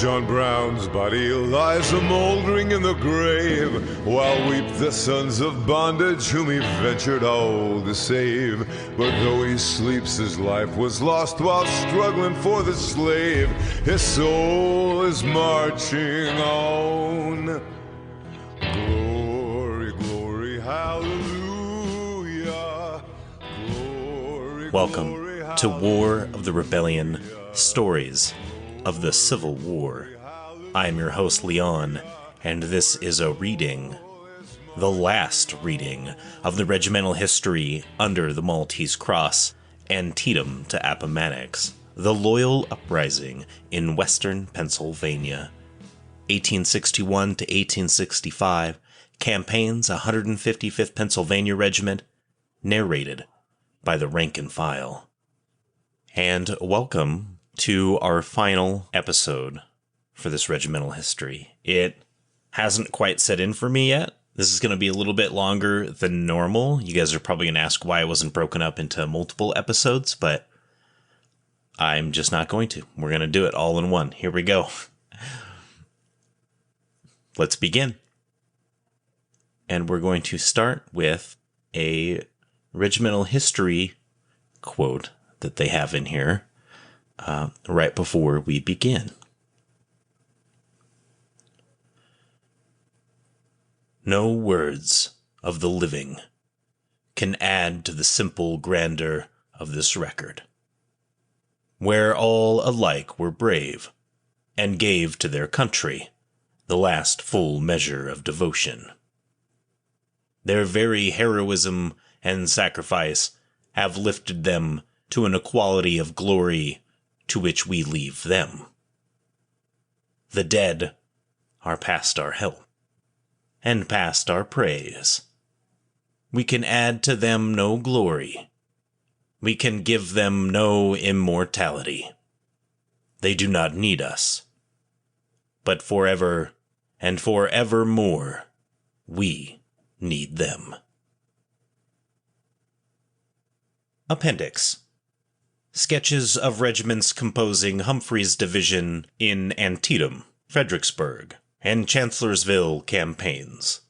John Brown's body lies a-mouldering in the grave, while weep the sons of bondage whom he ventured all to save. But though he sleeps, his life was lost while struggling for the slave. His soul is marching on. Glory, glory, hallelujah. Glory, Welcome glory, to War of the Rebellion, Stories of the Civil War. I am your host, Leon, and this is a reading, the last reading, of the regimental history under the Maltese Cross, Antietam to Appomattox, the Loyal Uprising in western Pennsylvania, 1861 to 1865, campaigns 155th Pennsylvania Regiment, narrated by the rank and file. And welcome to our final episode for this regimental history. It hasn't quite set in for me yet. This is going to be a little bit longer than normal. You guys are probably going to ask why it wasn't broken up into multiple episodes, but I'm just not going to. We're going to do it all in one. Here we go. Let's begin. And we're going to start with a regimental history quote that they have in here right before we begin. No words of the living can add to the simple grandeur of this record, where all alike were brave and gave to their country the last full measure of devotion. Their very heroism and sacrifice have lifted them to an equality of glory to which we leave them. The dead are past our help, and past our praise. We can add to them no glory. We can give them no immortality. They do not need us. But forever and forevermore, we need them. Appendix. Sketches of regiments composing Humphreys' division in Antietam, Fredericksburg, and Chancellorsville campaigns.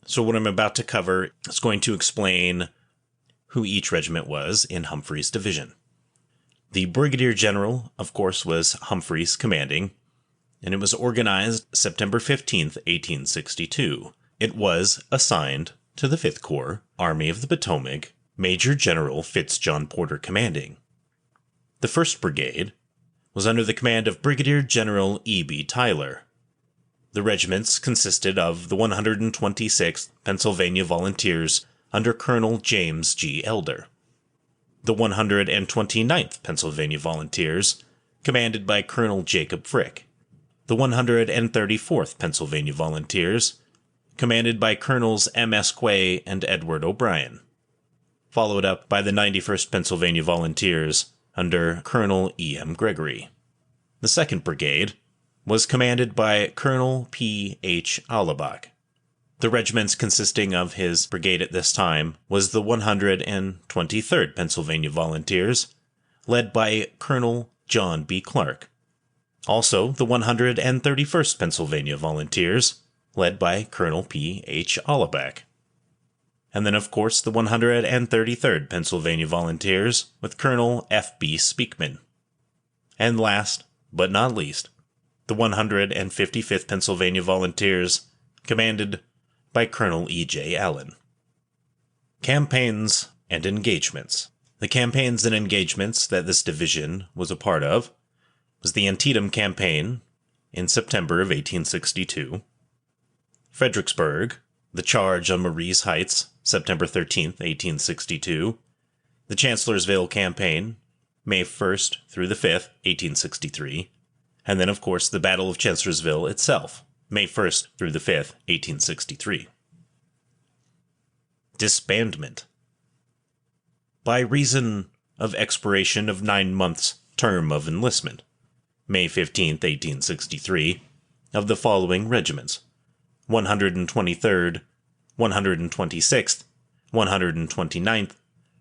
So what I'm about to cover is going to explain who each regiment was in Humphreys' division. The Brigadier-General, of course, was Humphreys commanding, and it was organized September 15th, 1862. It was assigned to the 5th Corps, Army of the Potomac, Major General Fitz John Porter commanding. The 1st Brigade was under the command of Brigadier-General E.B. Tyler. The regiments consisted of the 126th Pennsylvania Volunteers under Colonel James G. Elder, the 129th Pennsylvania Volunteers, commanded by Colonel Jacob Frick, the 134th Pennsylvania Volunteers, commanded by Colonels M.S. Quay and Edward O'Brien, followed up by the 91st Pennsylvania Volunteers under Colonel E.M. Gregory. The 2nd Brigade was commanded by Colonel P.H. Allabach. The regiments consisting of his brigade at this time was the 123rd Pennsylvania Volunteers, led by Colonel John B. Clark. Also, the 131st Pennsylvania Volunteers, led by Colonel P.H. Allabach. And then, of course, the 133rd Pennsylvania Volunteers with Colonel F.B. Speakman. And last, but not least, the 155th Pennsylvania Volunteers, commanded by Colonel E.J. Allen. Campaigns and engagements. The campaigns and engagements that this division was a part of was the Antietam campaign in September of 1862, Fredericksburg, the charge on Marie's Heights, September 13th, 1862, the Chancellorsville campaign, May 1st through the 5th, 1863, and then, of course, the Battle of Chancellorsville itself, May 1st through the 5th, 1863. Disbandment. By reason of expiration of 9 months' term of enlistment, May 15th, 1863, of the following regiments: 123rd, 126th, 129th,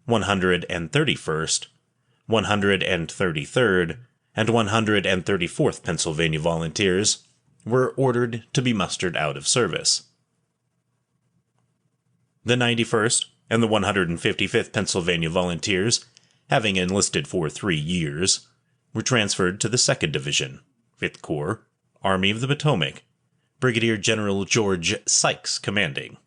131st, 133rd, and 134th Pennsylvania Volunteers were ordered to be mustered out of service. The 91st and the 155th Pennsylvania Volunteers, having enlisted for 3 years, were transferred to the 2nd Division, 5th Corps, Army of the Potomac, Brigadier-General George Sykes commanding,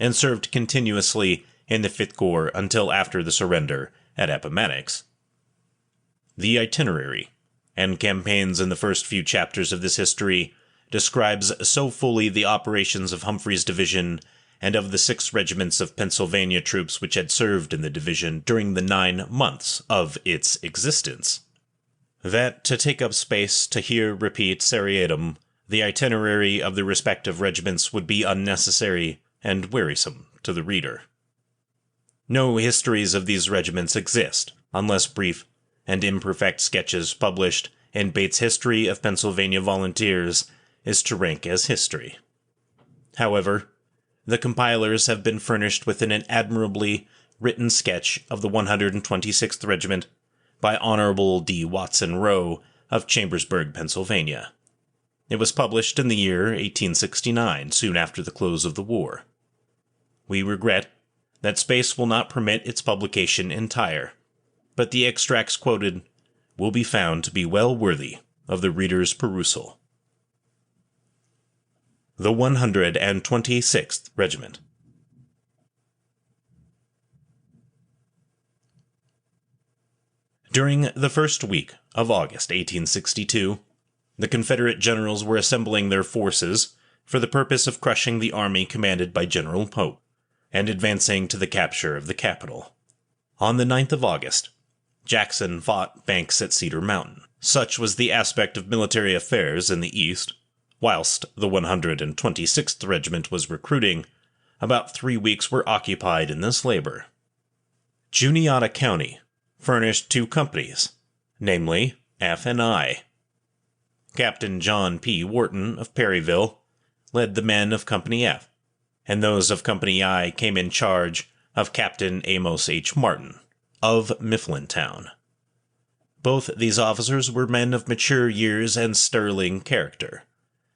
and served continuously in the 5th Corps until after the surrender at Appomattox. The itinerary and campaigns in the first few chapters of this history describes so fully the operations of Humphrey's division and of the 6 regiments of Pennsylvania troops which had served in the division during the 9 months of its existence, that to take up space to here repeat seriatim the itinerary of the respective regiments would be unnecessary and wearisome to the reader. No histories of these regiments exist, unless brief and imperfect sketches published in Bates' History of Pennsylvania Volunteers is to rank as history. However, the compilers have been furnished with an admirably written sketch of the 126th Regiment by Honorable D. Watson Rowe of Chambersburg, Pennsylvania. It was published in the year 1869, soon after the close of the war. We regret that space will not permit its publication entire, but the extracts quoted will be found to be well worthy of the reader's perusal. The 126th Regiment. During the first week of August 1862, the Confederate generals were assembling their forces for the purpose of crushing the army commanded by General Pope and advancing to the capture of the capital. On the 9th of August, Jackson fought Banks at Cedar Mountain. Such was the aspect of military affairs in the East. Whilst the 126th Regiment was recruiting, about 3 weeks were occupied in this labor. Juniata County furnished 2 companies, namely F and I. Captain John P. Wharton of Perryville led the men of Company F, and those of Company I came in charge of Captain Amos H. Martin of Mifflintown. Both these officers were men of mature years and sterling character,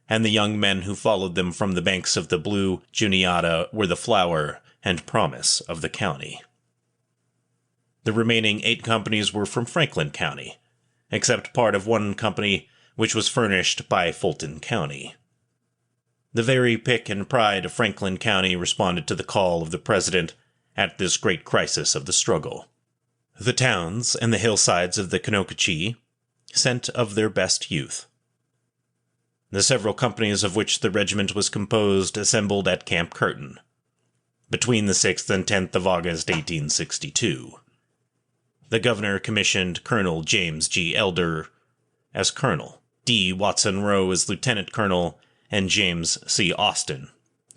and the young men who followed them from the banks of the Blue Juniata were the flower and promise of the county. The remaining 8 companies were from Franklin County, except part of one company which was furnished by Fulton County. The very pick and pride of Franklin County responded to the call of the President at this great crisis of the struggle. The towns and the hillsides of the Conococheee sent of their best youth. The several companies of which the regiment was composed assembled at Camp Curtin, between the 6th and 10th of August, 1862. The governor commissioned Colonel James G. Elder as colonel, D. Watson Rowe as lieutenant colonel, and James C. Austin,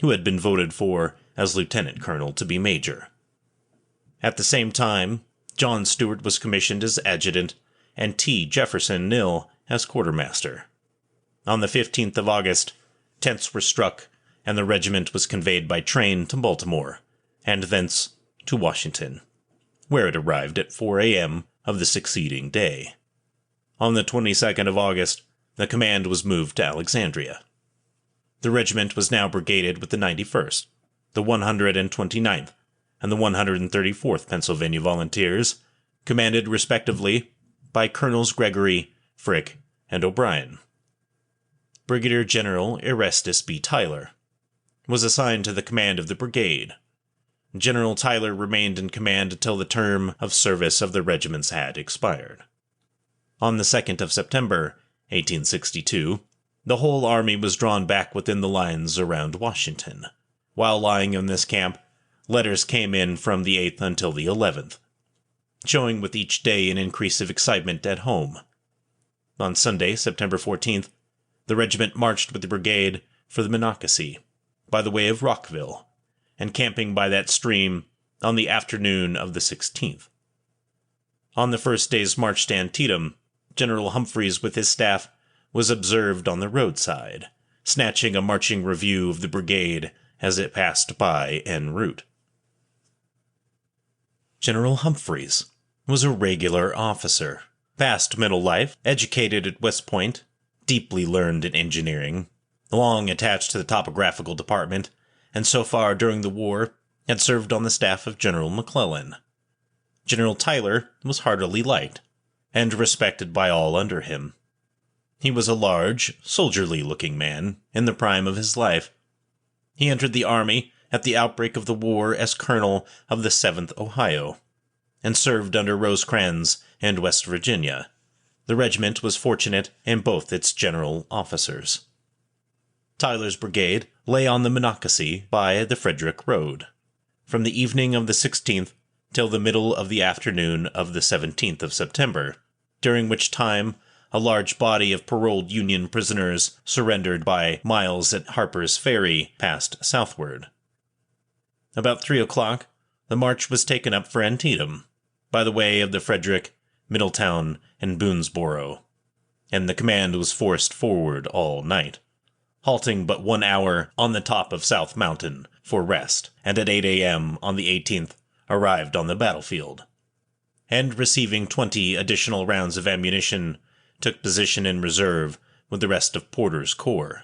who had been voted for as lieutenant colonel, to be major. At the same time, John Stewart was commissioned as adjutant, and T. Jefferson Nill as quartermaster. On the 15th of August, tents were struck, and the regiment was conveyed by train to Baltimore, and thence to Washington, where it arrived at 4 a.m. of the succeeding day. On the 22nd of August, the command was moved to Alexandria. The regiment was now brigaded with the 91st, the 129th, and the 134th Pennsylvania Volunteers, commanded respectively by Colonels Gregory, Frick, and O'Brien. Brigadier-General Erastus B. Tyler was assigned to the command of the brigade. General Tyler remained in command until the term of service of the regiments had expired. On the 2nd of September, 1862, the whole army was drawn back within the lines around Washington. While lying in this camp, letters came in from the 8th until the 11th, showing with each day an increase of excitement at home. On Sunday, September 14th, the regiment marched with the brigade for the Monocacy, by the way of Rockville, and camping by that stream on the afternoon of the 16th. On the first day's march to Antietam, General Humphreys with his staff was observed on the roadside, snatching a marching review of the brigade as it passed by en route. General Humphreys was a regular officer. Past middle life, educated at West Point, deeply learned in engineering, long attached to the topographical department, and so far during the war had served on the staff of General McClellan. General Tyler was heartily liked, and respected by all under him. He was a large, soldierly-looking man in the prime of his life. He entered the Army at the outbreak of the war as colonel of the 7th Ohio, and served under Rosecrans and West Virginia. The regiment was fortunate in both its general officers. Tyler's brigade lay on the Monocacy by the Frederick Road, from the evening of the 16th till the middle of the afternoon of the 17th of September, during which time a large body of paroled Union prisoners surrendered by Miles at Harper's Ferry passed southward. About 3 o'clock, the march was taken up for Antietam, by the way of the Frederick, Middletown, and Boonesboro, and the command was forced forward all night, halting but 1 hour on the top of South Mountain for rest, and at 8 a.m. on the 18th arrived on the battlefield, and receiving 20 additional rounds of ammunition, took position in reserve with the rest of Porter's corps.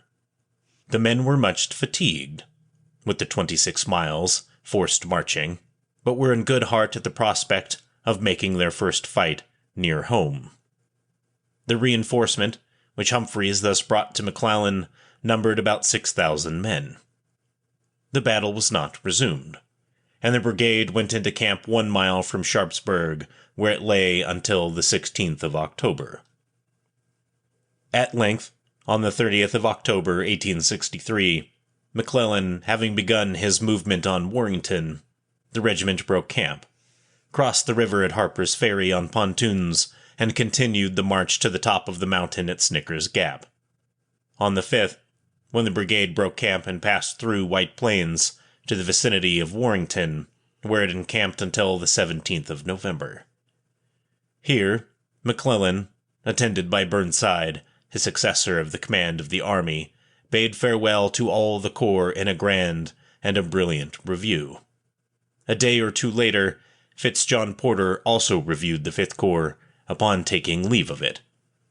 The men were much fatigued with the 26 miles forced marching, but were in good heart at the prospect of making their first fight near home. The reinforcement, which Humphreys thus brought to McClellan, numbered about 6,000 men. The battle was not resumed, and the brigade went into camp 1 mile from Sharpsburg, where it lay until the 16th of October. At length, on the 30th of October, 1863, McClellan having begun his movement on Warrenton, the regiment broke camp, crossed the river at Harper's Ferry on pontoons, and continued the march to the top of the mountain at Snicker's Gap. On the 5th, when the brigade broke camp and passed through White Plains to the vicinity of Warrenton, where it encamped until the 17th of November. Here, McClellan, attended by Burnside, his successor of the command of the army, bade farewell to all the corps in a grand and a brilliant review. A day or two later, Fitz-John Porter also reviewed the Fifth Corps upon taking leave of it,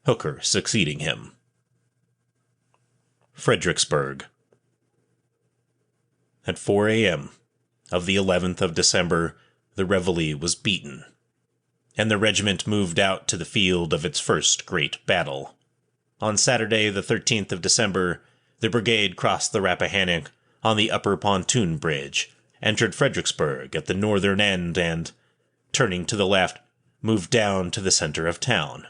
Hooker succeeding him. Fredericksburg. At 4 a.m. of the 11th of December, the reveille was beaten, and the regiment moved out to the field of its first great battle. On Saturday, the 13th of December, the brigade crossed the Rappahannock on the upper pontoon bridge, entered Fredericksburg at the northern end, and, turning to the left, moved down to the center of town.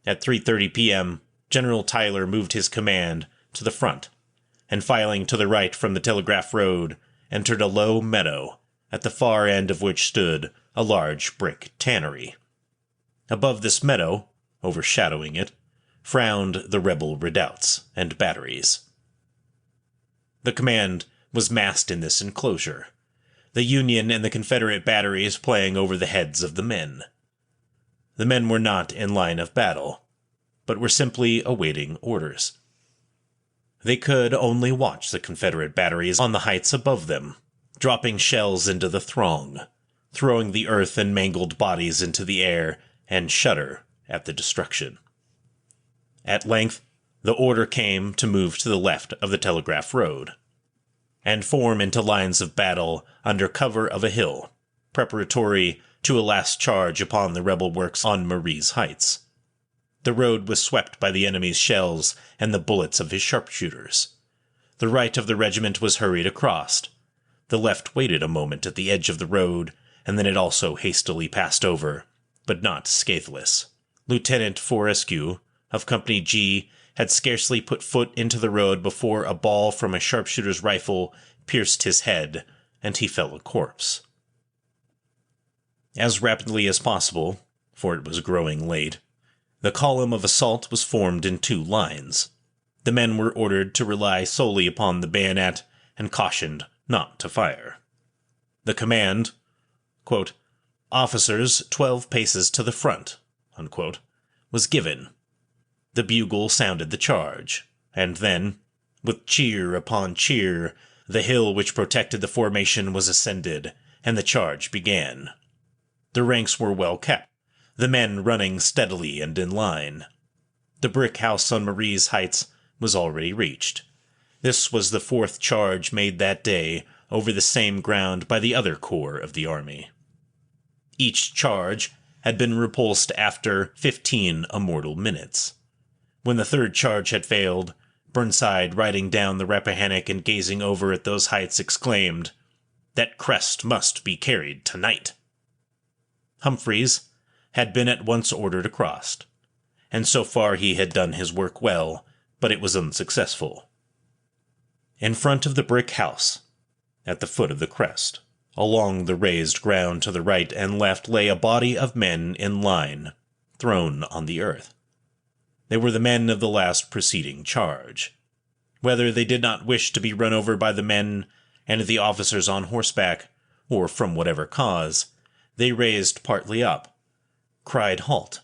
At 3:30 p.m., General Tyler moved his command to the front, and filing to the right from the Telegraph Road, entered a low meadow, at the far end of which stood a large brick tannery. Above this meadow, overshadowing it, frowned the rebel redoubts and batteries. The command was massed in this enclosure, the Union and the Confederate batteries playing over the heads of the men. The men were not in line of battle, but were simply awaiting orders. They could only watch the Confederate batteries on the heights above them, dropping shells into the throng, throwing the earth and mangled bodies into the air, and shudder at the destruction. At length, the order came to move to the left of the Telegraph Road, and form into lines of battle under cover of a hill, preparatory to a last charge upon the rebel works on Marie's Heights. The road was swept by the enemy's shells and the bullets of his sharpshooters. The right of the regiment was hurried across. The left waited a moment at the edge of the road, and then it also hastily passed over, but not scatheless. Lieutenant Fortescue, of Company G, had scarcely put foot into the road before a ball from a sharpshooter's rifle pierced his head, and he fell a corpse. As rapidly as possible, for it was growing late, the column of assault was formed in 2 lines. The men were ordered to rely solely upon the bayonet and cautioned not to fire. The command, quote, "Officers 12 paces to the front," unquote, was given. The bugle sounded the charge, and then, with cheer upon cheer, the hill which protected the formation was ascended, and the charge began. The ranks were well kept, the men running steadily and in line. The brick house on Marie's Heights was already reached. This was the fourth charge made that day over the same ground by the other corps of the army. Each charge had been repulsed after 15 immortal minutes. When the third charge had failed, Burnside, riding down the Rappahannock and gazing over at those heights, exclaimed, "That crest must be carried tonight." Humphreys had been at once ordered across, and so far he had done his work well, but it was unsuccessful. In front of the brick house, at the foot of the crest, along the raised ground to the right and left, lay a body of men in line, thrown on the earth. They were the men of the last preceding charge. Whether they did not wish to be run over by the men and the officers on horseback, or from whatever cause, they raised partly up, cried halt,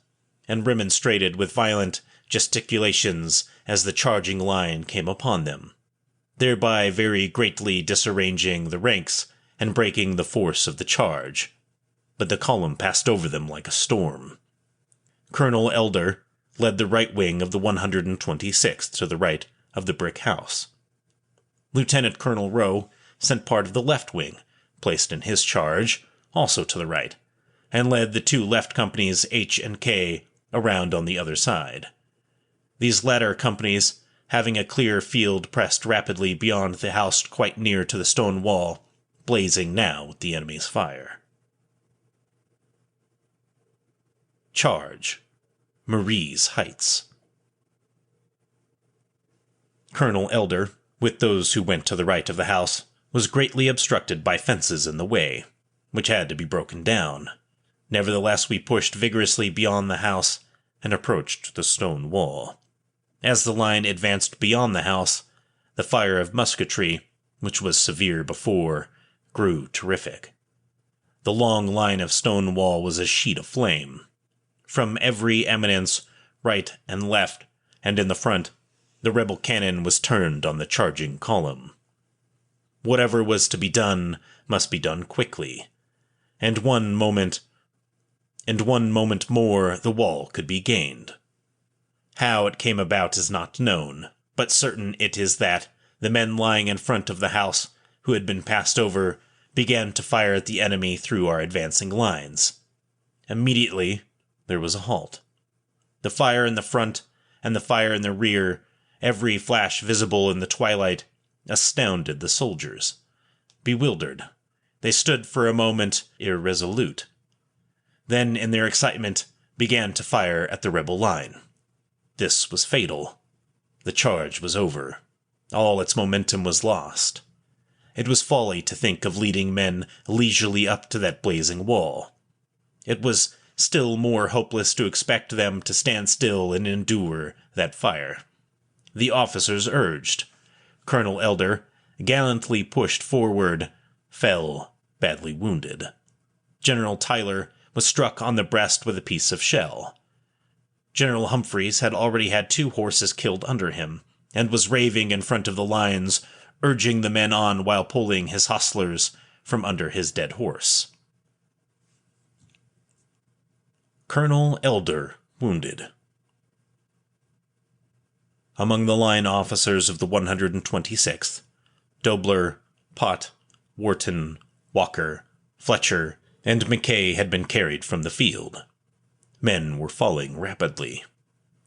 and remonstrated with violent gesticulations as the charging line came upon them, thereby very greatly disarranging the ranks and breaking the force of the charge. But the column passed over them like a storm. Colonel Elder led the right wing of the 126th to the right of the brick house. Lieutenant Colonel Rowe sent part of the left wing, placed in his charge, also to the right, and led the two left companies H and K around on the other side. These latter companies, having a clear field, pressed rapidly beyond the house quite near to the stone wall, blazing now with the enemy's fire. Charge. Marie's Heights. Colonel Elder, with those who went to the right of the house, was greatly obstructed by fences in the way, which had to be broken down. Nevertheless, we pushed vigorously beyond the house and approached the stone wall. As the line advanced beyond the house, the fire of musketry, which was severe before, grew terrific. The long line of stone wall was a sheet of flame. From every eminence, right and left, and in the front, the rebel cannon was turned on the charging column. Whatever was to be done must be done quickly, and one moment more the wall could be gained. How it came about is not known, but certain it is that the men lying in front of the house, who had been passed over, began to fire at the enemy through our advancing lines. Immediately there was a halt. The fire in the front and the fire in the rear, every flash visible in the twilight, astounded the soldiers. Bewildered, they stood for a moment irresolute. Then, in their excitement, began to fire at the rebel line. This was fatal. The charge was over. All its momentum was lost. It was folly to think of leading men leisurely up to that blazing wall. It was still more hopeless to expect them to stand still and endure that fire. The officers urged. Colonel Elder, gallantly pushed forward, fell, badly wounded. General Tyler was struck on the breast with a piece of shell. General Humphreys had already had 2 horses killed under him, and was raving in front of the lines, urging the men on while pulling his hostlers from under his dead horse. Colonel Elder wounded. Among the line officers of the 126th, Dobler, Pott, Wharton, Walker, Fletcher, and McKay had been carried from the field. Men were falling rapidly.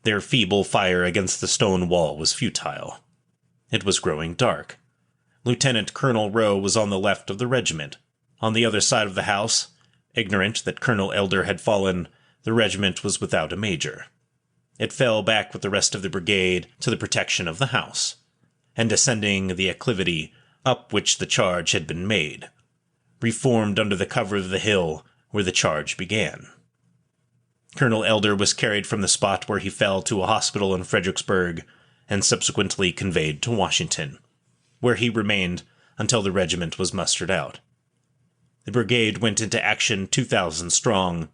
Their feeble fire against the stone wall was futile. It was growing dark. Lieutenant Colonel Rowe was on the left of the regiment. On the other side of the house, ignorant that Colonel Elder had fallen, the regiment was without a major. It fell back with the rest of the brigade to the protection of the house, and ascending the acclivity up which the charge had been made, reformed under the cover of the hill where the charge began. Colonel Elder was carried from the spot where he fell to a hospital in Fredericksburg, and subsequently conveyed to Washington, where he remained until the regiment was mustered out. The brigade went into action 2,000 strong,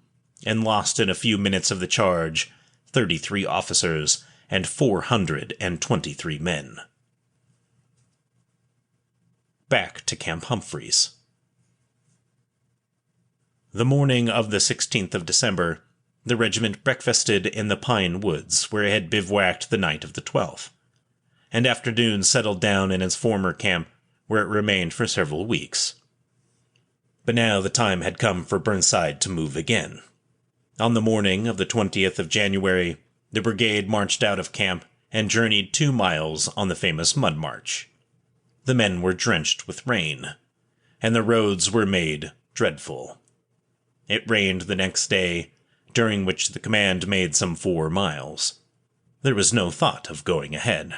and lost in a few minutes of the charge 33 officers and 423 men. Back to Camp Humphreys. The morning of the 16th of December, the regiment breakfasted in the pine woods where it had bivouacked the night of the 12th, and afternoon settled down in its former camp where it remained for several weeks. But now the time had come for Burnside to move again. On the morning of the 20th of January, the brigade marched out of camp and journeyed 2 miles on the famous Mud March. The men were drenched with rain, and the roads were made dreadful. It rained the next day, during which the command made some 4 miles. There was no thought of going ahead,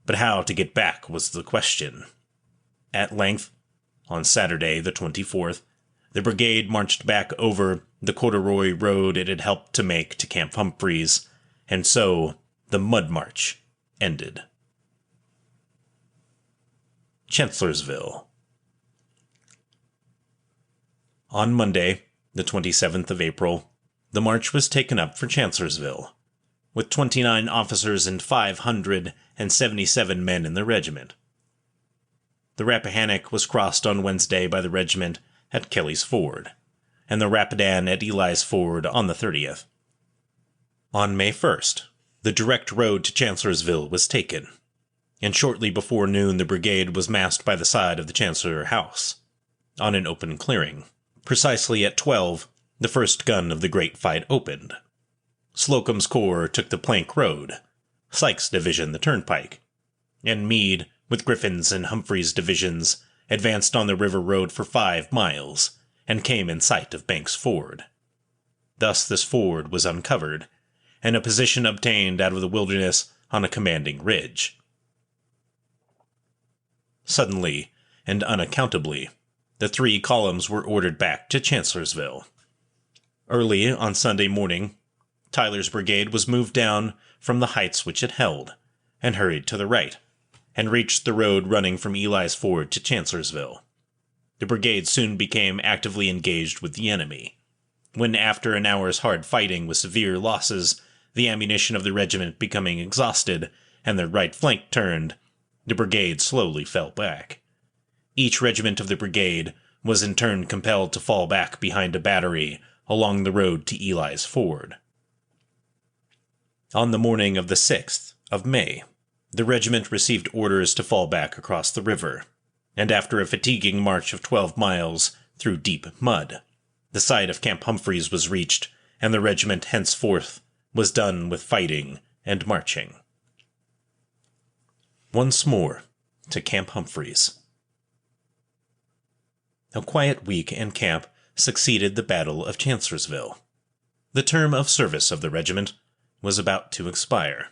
but how to get back was the question. At length, on Saturday the 24th, the brigade marched back over the corduroy road it had helped to make to Camp Humphreys, and so the Mud March ended. Chancellorsville. On Monday, the 27th of April, the march was taken up for Chancellorsville, with 29 officers and 577 men in the regiment. The Rappahannock was crossed on Wednesday by the regiment at Kelly's Ford, and the Rapidan at Ely's Ford on the 30th. On May 1st, the direct road to Chancellorsville was taken, and shortly before noon the brigade was massed by the side of the Chancellor House, on an open clearing. Precisely at 12, the first gun of the great fight opened. Slocum's corps took the Plank Road, Sykes' division the Turnpike, and Meade, with Griffin's and Humphrey's divisions, advanced on the river road for 5 miles, and came in sight of Banks' Ford. Thus this ford was uncovered, and a position obtained out of the wilderness on a commanding ridge. Suddenly, and unaccountably, the 3 columns were ordered back to Chancellorsville. Early on Sunday morning, Tyler's brigade was moved down from the heights which it held, and hurried to the right, and reached the road running from Ely's Ford to Chancellorsville. The brigade soon became actively engaged with the enemy, when after an hour's hard fighting with severe losses, the ammunition of the regiment becoming exhausted, and their right flank turned, the brigade slowly fell back. Each regiment of the brigade was in turn compelled to fall back behind a battery along the road to Ely's Ford. On the morning of the 6th of May, the regiment received orders to fall back across the river, and after a fatiguing march of 12 miles through deep mud, the site of Camp Humphreys was reached, and the regiment henceforth was done with fighting and marching. Once more to Camp Humphreys. A quiet week in camp succeeded the Battle of Chancellorsville. The term of service of the regiment was about to expire.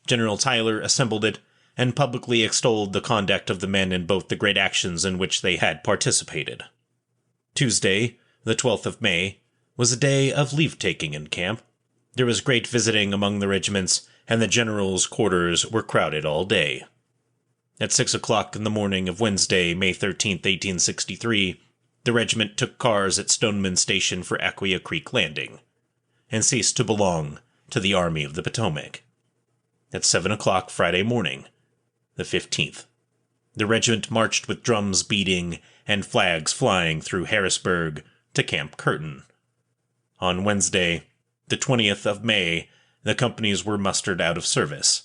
General Tyler assembled it and publicly extolled the conduct of the men in both the great actions in which they had participated. Tuesday, the 12th of May, was a day of leave-taking in camp. There was great visiting among the regiments, and the general's quarters were crowded all day. At 6 o'clock in the morning of Wednesday, May 13, 1863, the regiment took cars at Stoneman Station for Acquia Creek Landing, and ceased to belong to the Army of the Potomac. At 7 o'clock Friday morning, the 15th, the regiment marched with drums beating and flags flying through Harrisburg to Camp Curtin. On Wednesday, the 20th of May, the companies were mustered out of service.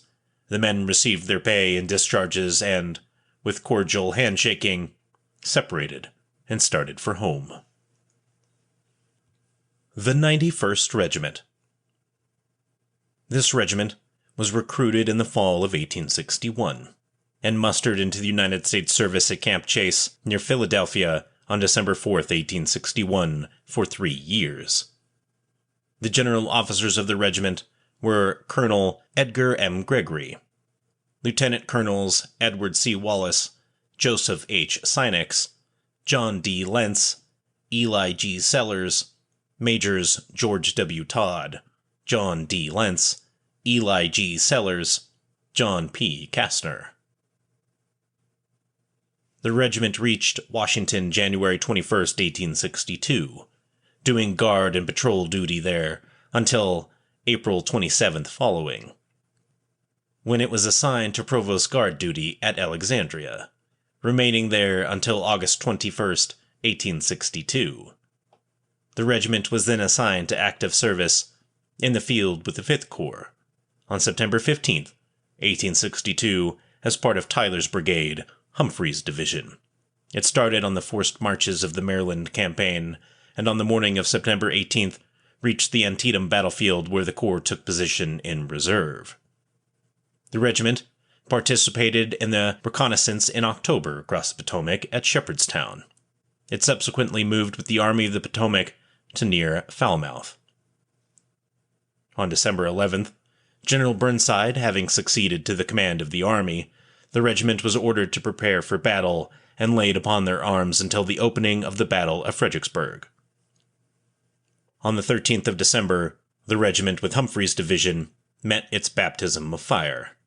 The men received their pay and discharges and, with cordial handshaking, separated and started for home. The 91st Regiment. This regiment was recruited in the fall of 1861, and mustered into the United States service at Camp Chase, near Philadelphia, on December 4, 1861, for 3 years. The general officers of the regiment were Colonel Edgar M. Gregory, Lieutenant Colonels Edward C. Wallace, Joseph H. Sinex, John D. Lentz, Eli G. Sellers, Majors George W. Todd, John D. Lentz, Eli G. Sellers, John P. Kastner. The regiment reached Washington January 21, 1862, doing guard and patrol duty there until April 27th following, when it was assigned to provost guard duty at Alexandria, remaining there until August 21, 1862. The regiment was then assigned to active service in the field with the 5th Corps on September 15th, 1862, as part of Tyler's brigade, Humphreys' division. It started on the forced marches of the Maryland campaign, and on the morning of September 18th, reached the Antietam battlefield where the Corps took position in reserve. The regiment participated in the reconnaissance in October across the Potomac at Shepherdstown. It subsequently moved with the Army of the Potomac to near Falmouth. On December 11th, General Burnside having succeeded to the command of the army, the regiment was ordered to prepare for battle and laid upon their arms until the opening of the Battle of Fredericksburg. On the 13th of December, the regiment with Humphreys' division met its baptism of fire.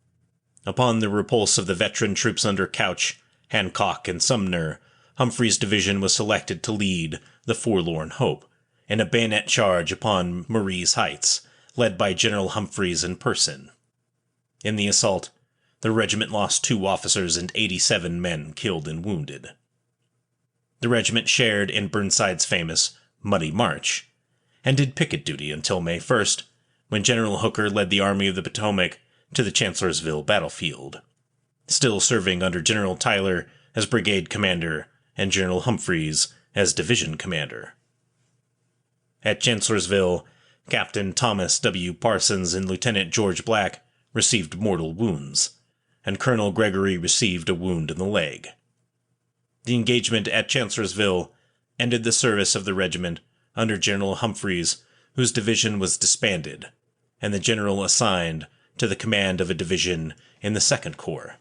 Upon the repulse of the veteran troops under Couch, Hancock, and Sumner, Humphreys' division was selected to lead the Forlorn Hope in a bayonet charge upon Marye's Heights, led by General Humphreys in person. In the assault, the regiment lost 2 officers and 87 men killed and wounded. The regiment shared in Burnside's famous Muddy March, and did picket duty until May 1st, when General Hooker led the Army of the Potomac to the Chancellorsville battlefield, still serving under General Tyler as brigade commander and General Humphreys as division commander. At Chancellorsville, Captain Thomas W. Parsons and Lieutenant George Black received mortal wounds, and Colonel Gregory received a wound in the leg. The engagement at Chancellorsville ended the service of the regiment under General Humphreys, whose division was disbanded, and the general assigned to the command of a division in the 2nd Corps.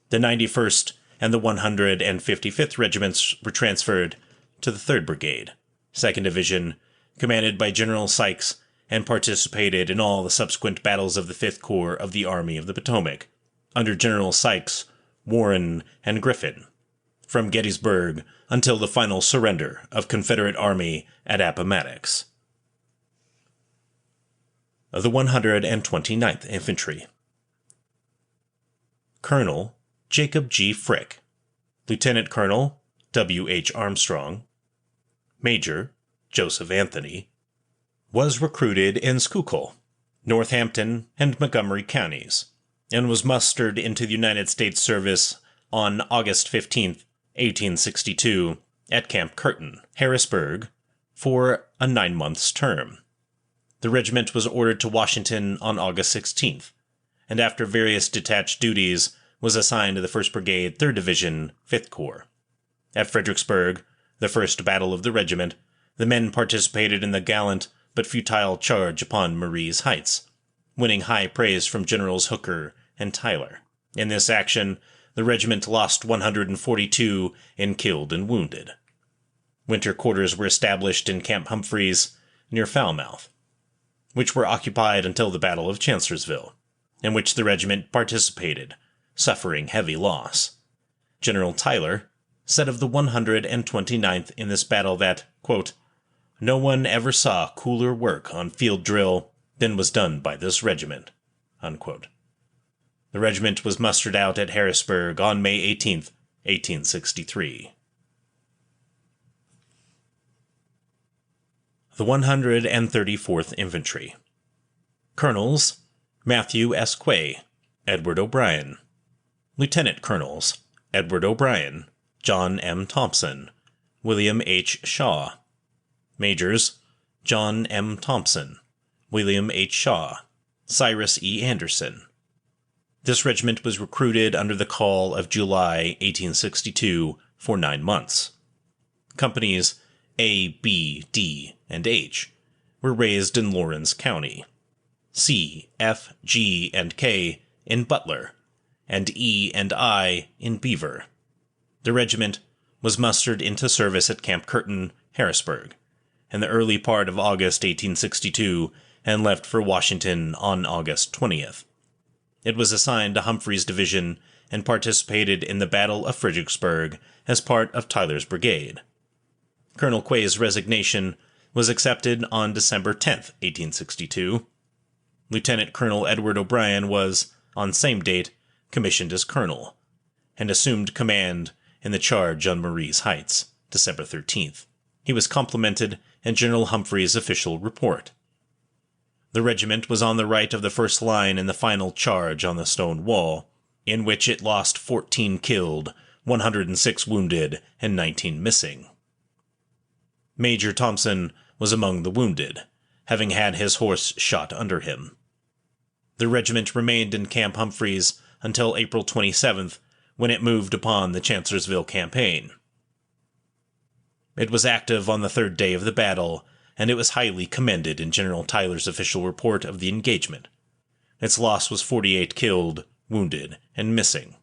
The 91st and the 155th Regiments were transferred to the 3rd Brigade, 2nd Division, commanded by General Sykes, and participated in all the subsequent battles of the 5th Corps of the Army of the Potomac, under General Sykes, Warren, and Griffin, from Gettysburg until the final surrender of Confederate Army at Appomattox. The 129th Infantry. Colonel Jacob G. Frick, Lieutenant Colonel W. H. Armstrong, Major Joseph Anthony, was recruited in Schuylkill, Northampton, and Montgomery counties, and was mustered into the United States service on August 15, 1862, at Camp Curtin, Harrisburg, for a 9-month term. The regiment was ordered to Washington on August 16th, and after various detached duties, was assigned to the 1st Brigade, 3rd Division, 5th Corps. At Fredericksburg, the first battle of the regiment, the men participated in the gallant but futile charge upon Marye's Heights, winning high praise from Generals Hooker and Tyler. In this action, the regiment lost 142 in killed and wounded. Winter quarters were established in Camp Humphreys, near Falmouth, which were occupied until the Battle of Chancellorsville, in which the regiment participated, suffering heavy loss. General Tyler said of the 129th in this battle that, quote, "No one ever saw cooler work on field drill than was done by this regiment," unquote. The regiment was mustered out at Harrisburg on May 18, 1863. The 134th Infantry. Colonels Matthew S. Quay, Edward O'Brien. Lieutenant Colonels Edward O'Brien, John M. Thompson, William H. Shaw. Majors John M. Thompson, William H. Shaw, Cyrus E. Anderson. This regiment was recruited under the call of July 1862 for 9 months. Companies A, B, D, and H were raised in Lawrence County, C, F, G, and K in Butler, and E and I in Beaver. The regiment was mustered into service at Camp Curtin, Harrisburg, in the early part of August 1862 and left for Washington on August 20th. It was assigned to Humphreys' division and participated in the Battle of Fredericksburg as part of Tyler's brigade. Colonel Quay's resignation was accepted on December 10, 1862. Lieutenant Colonel Edward O'Brien was, on same date, commissioned as colonel, and assumed command in the charge on Marye's Heights, December 13th. He was complimented and General Humphrey's official report. The regiment was on the right of the first line in the final charge on the stone wall, in which it lost 14 killed, 106 wounded, and 19 missing. Major Thompson was among the wounded, having had his horse shot under him. The regiment remained in Camp Humphreys until April 27th, when it moved upon the Chancellorsville campaign. It was active on the third day of the battle, and it was highly commended in General Tyler's official report of the engagement. Its loss was 48 killed, wounded, and missing.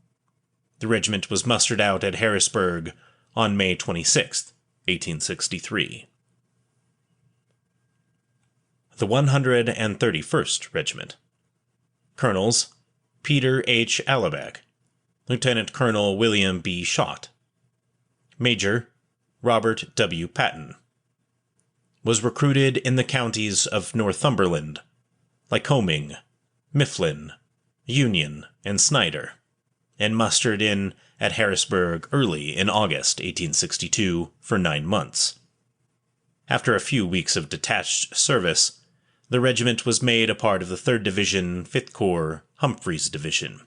The regiment was mustered out at Harrisburg on May 26, 1863. The 131st Regiment. Colonels: Peter H. Allabach, Lieutenant Colonel William B. Schott, Major Robert W. Patton. Was recruited in the counties of Northumberland, Lycoming, Mifflin, Union, and Snyder, and mustered in at Harrisburg early in August 1862 for 9 months. After a few weeks of detached service, the regiment was made a part of the 3rd Division, 5th Corps, Humphreys Division.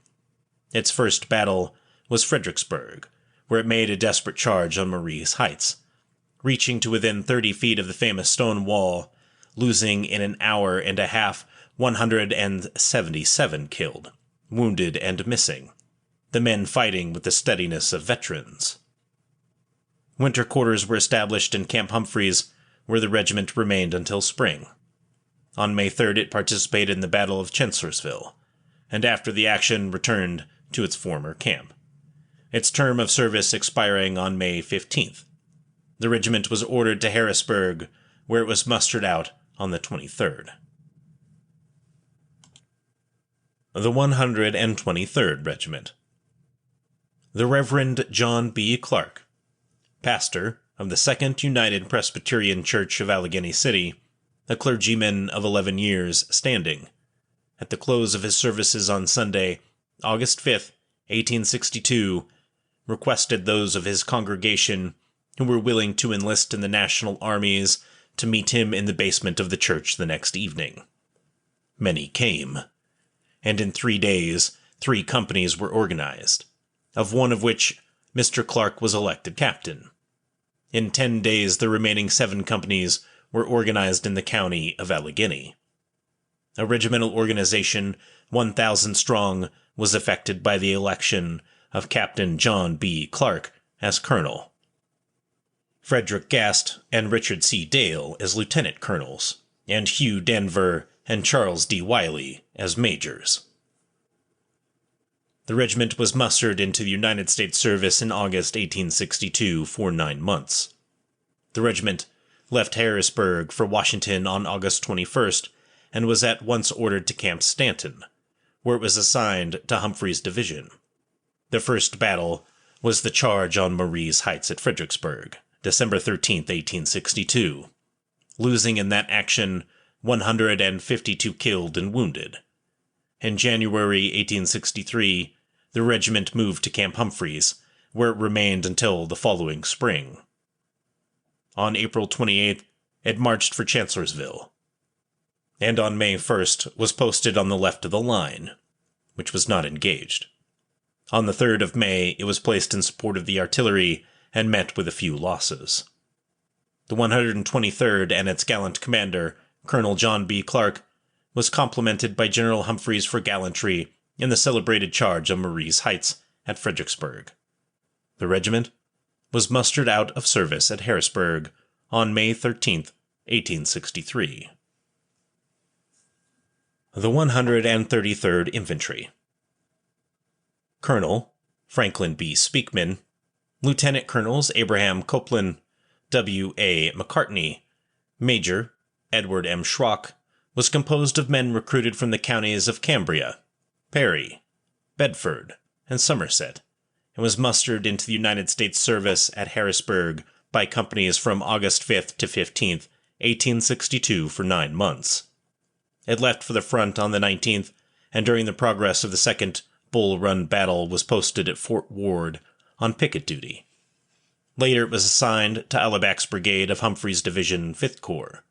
Its first battle was Fredericksburg, where it made a desperate charge on Marie's Heights, reaching to within 30 feet of the famous stone wall, losing in an hour and a half 177 killed, wounded, and missing, the men fighting with the steadiness of veterans. Winter quarters were established in Camp Humphreys, where the regiment remained until spring. On May 3rd it participated in the Battle of Chancellorsville, and after the action returned to its former camp, its term of service expiring on May 15th. The regiment was ordered to Harrisburg, where it was mustered out on the 23rd. The 123rd Regiment. The Reverend John B. Clark, pastor of the 2nd United Presbyterian Church of Allegheny City, a clergyman of 11 years standing, at the close of his services on Sunday, August 5th, 1862, requested those of his congregation who were willing to enlist in the national armies to meet him in the basement of the church the next evening. Many came, and in 3 days 3 companies were organized, of one of which Mr. Clark was elected captain. In 10 days the remaining 7 companies were organized in the county of Allegheny. A regimental organization, 1,000 strong, was effected by the election of Captain John B. Clark as colonel, Frederick Gast and Richard C. Dale as lieutenant colonels, and Hugh Denver and Charles D. Wiley as majors. The regiment was mustered into the United States service in August 1862 for 9 months. The regiment left Harrisburg for Washington on August 21st and was at once ordered to Camp Stanton, where it was assigned to Humphreys Division. The first battle was the charge on Marie's Heights at Fredericksburg, December 13, 1862, losing in that action 152 killed and wounded. In January 1863, the regiment moved to Camp Humphreys, where it remained until the following spring. On April 28th, it marched for Chancellorsville, and on May 1st was posted on the left of the line, which was not engaged. On the 3rd of May, it was placed in support of the artillery and met with a few losses. The 123rd and its gallant commander, Colonel John B. Clark, was complimented by General Humphreys for gallantry in the celebrated charge on Marie's Heights at Fredericksburg. The regiment was mustered out of service at Harrisburg on May 13, 1863. The 133rd Infantry. Colonel Franklin B. Speakman, Lieutenant Colonels Abraham Copeland, W. A. McCartney, Major Edward M. Schrock, was composed of men recruited from the counties of Cambria, Perry, Bedford, and Somerset, and was mustered into the United States service at Harrisburg by companies from August 5th to 15th, 1862 for 9 months. It left for the front on the 19th, and during the progress of the Second Bull Run battle was posted at Fort Ward on picket duty. Later it was assigned to Allabach's brigade of Humphreys' division, 5th Corps.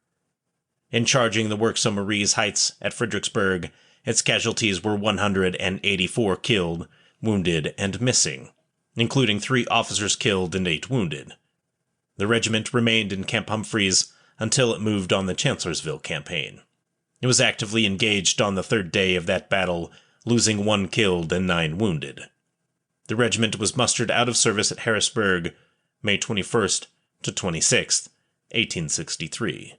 In charging the works on Marie's Heights at Fredericksburg, its casualties were 184 killed, wounded, and missing, including 3 officers killed and 8 wounded. The regiment remained in Camp Humphreys until it moved on the Chancellorsville campaign. It was actively engaged on the 3rd day of that battle, losing 1 killed and 9 wounded. The regiment was mustered out of service at Harrisburg, May 21st to 26th, 1863.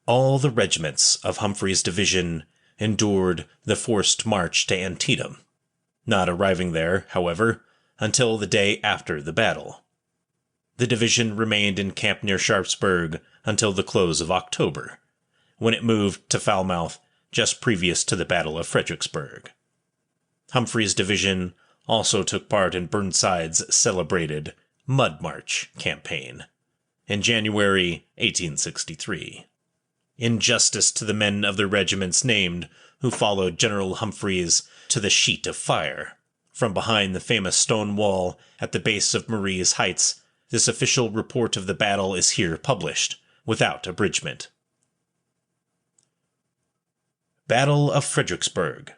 All the regiments of Humphrey's division endured the forced march to Antietam, not arriving there, however, until the day after the battle. The division remained in camp near Sharpsburg until the close of October, when it moved to Falmouth just previous to the Battle of Fredericksburg. Humphrey's division also took part in Burnside's celebrated Mud March campaign in January 1863. In justice to the men of the regiments named who followed General Humphreys to the sheet of fire, from behind the famous stone wall at the base of Marie's Heights, this official report of the battle is here published, without abridgment. Battle of Fredericksburg.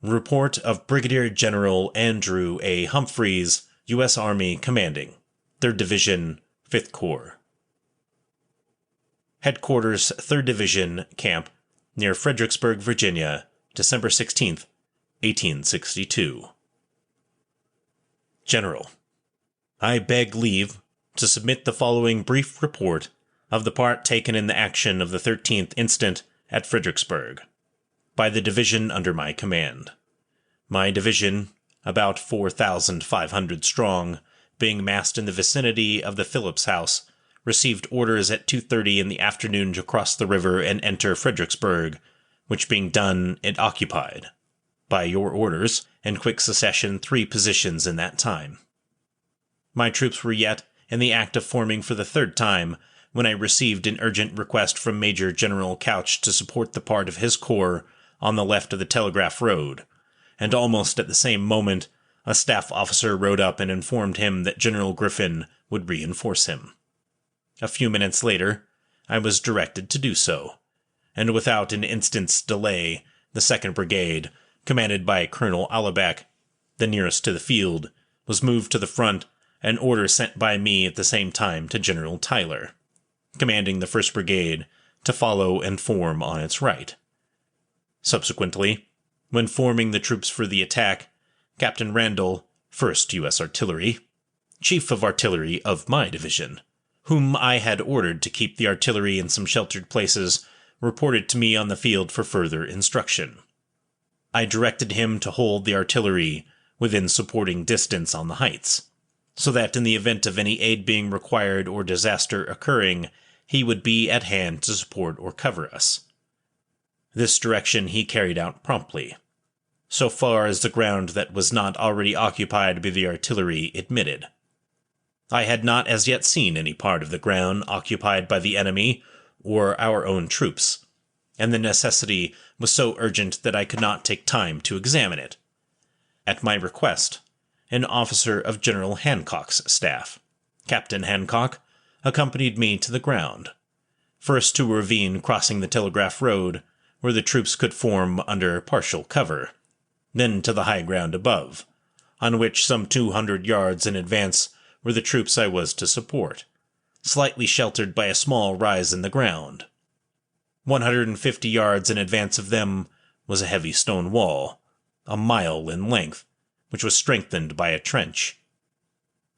Report of Brigadier-General Andrew A. Humphreys, U.S. Army Commanding, 3rd Division, 5th Corps. Headquarters, 3rd Division, Camp, near Fredericksburg, Virginia, December 16, 1862. General, I beg leave to submit the following brief report of the part taken in the action of the 13th instant at Fredericksburg, by the division under my command. My division, about 4,500 strong, being massed in the vicinity of the Phillips House, received orders at 2:30 in the afternoon to cross the river and enter Fredericksburg, which being done, it occupied, by your orders, in quick succession 3 positions in that time. My troops were yet in the act of forming for the 3rd time when I received an urgent request from Major-General Couch to support the part of his corps on the left of the Telegraph Road, and almost at the same moment a staff officer rode up and informed him that General Griffin would reinforce him. A few minutes later, I was directed to do so, and without an instant's delay, the 2nd Brigade, commanded by Colonel Allabach, the nearest to the field, was moved to the front, an order sent by me at the same time to General Tyler, commanding the 1st Brigade, to follow and form on its right. Subsequently, when forming the troops for the attack, Captain Randall, 1st U.S. Artillery, Chief of Artillery of my division, whom I had ordered to keep the artillery in some sheltered places, reported to me on the field for further instruction. I directed him to hold the artillery within supporting distance on the heights, so that in the event of any aid being required or disaster occurring, he would be at hand to support or cover us. This direction he carried out promptly, so far as the ground that was not already occupied by the artillery admitted. I had not as yet seen any part of the ground occupied by the enemy or our own troops, and the necessity was so urgent that I could not take time to examine it. At my request, an officer of General Hancock's staff, Captain Hancock, accompanied me to the ground, first to a ravine crossing the Telegraph Road, where the troops could form under partial cover, then to the high ground above, on which some 200 yards in advance were the troops I was to support, slightly sheltered by a small rise in the ground. 150 yards in advance of them was a heavy stone wall, a mile in length, which was strengthened by a trench.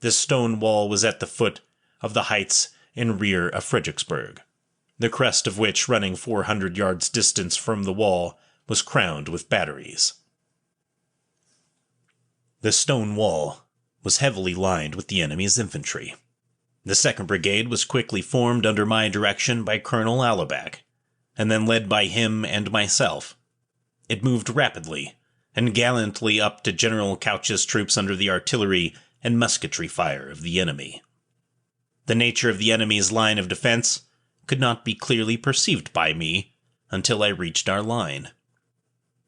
This stone wall was at the foot of the heights in rear of Fredericksburg, the crest of which, running 400 yards distance from the wall, was crowned with batteries. The stone wall was heavily lined with the enemy's infantry. The 2nd Brigade was quickly formed under my direction by Colonel Allabach, and then led by him and myself. It moved rapidly and gallantly up to General Couch's troops under the artillery and musketry fire of the enemy. The nature of the enemy's line of defense could not be clearly perceived by me until I reached our line.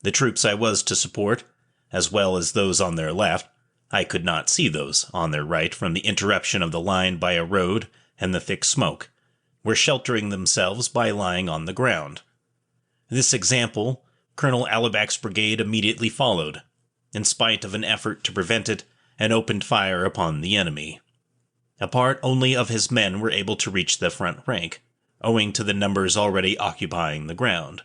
The troops I was to support, as well as those on their left, I could not see those on their right from the interruption of the line by a road and the thick smoke, were sheltering themselves by lying on the ground. This example Colonel Allabach's brigade immediately followed, in spite of an effort to prevent it, and opened fire upon the enemy. A part only of his men were able to reach the front rank, owing to the numbers already occupying the ground.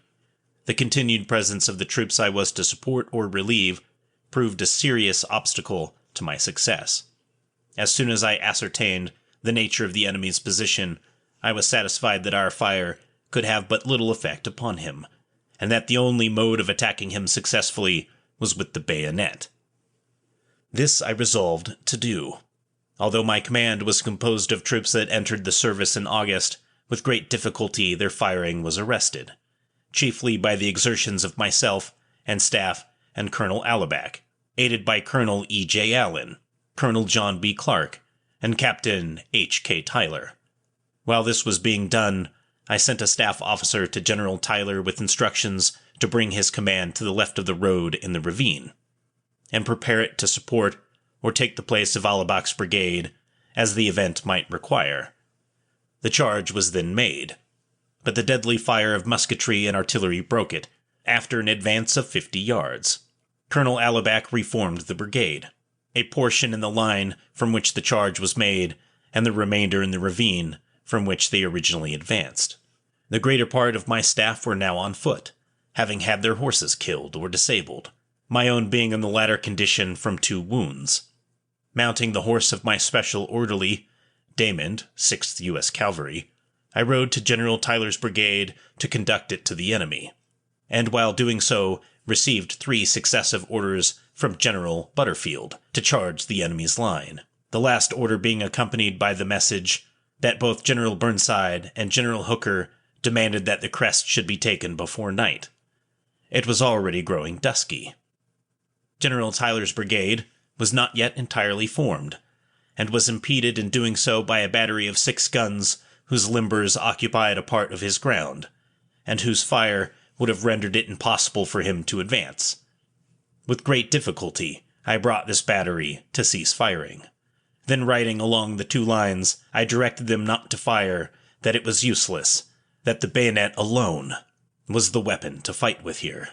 The continued presence of the troops I was to support or relieve proved a serious obstacle to my success. As soon as I ascertained the nature of the enemy's position, I was satisfied that our fire could have but little effect upon him, and that the only mode of attacking him successfully was with the bayonet. This I resolved to do. Although my command was composed of troops that entered the service in August, with great difficulty their firing was arrested, chiefly by the exertions of myself and staff and Colonel Allabach, aided by Colonel E.J. Allen, Colonel John B. Clark, and Captain H.K. Tyler. While this was being done, I sent a staff officer to General Tyler with instructions to bring his command to the left of the road in the ravine, and prepare it to support or take the place of Allabach's brigade, as the event might require. The charge was then made, but the deadly fire of musketry and artillery broke it, after an advance of 50 yards. Colonel Allabach reformed the brigade, a portion in the line from which the charge was made, and the remainder in the ravine from which they originally advanced. The greater part of my staff were now on foot, having had their horses killed or disabled, my own being in the latter condition from 2 wounds. Mounting the horse of my special orderly, Damond, 6th U.S. Cavalry, I rode to General Tyler's brigade to conduct it to the enemy, and while doing so received 3 successive orders from General Butterfield to charge the enemy's line, the last order being accompanied by the message that both General Burnside and General Hooker demanded that the crest should be taken before night. It was already growing dusky. General Tyler's brigade was not yet entirely formed, and was impeded in doing so by a battery of 6 guns whose limbers occupied a part of his ground, and whose fire would have rendered it impossible for him to advance. With great difficulty, I brought this battery to cease firing. Then riding along the 2 lines, I directed them not to fire, that it was useless, that the bayonet alone was the weapon to fight with here.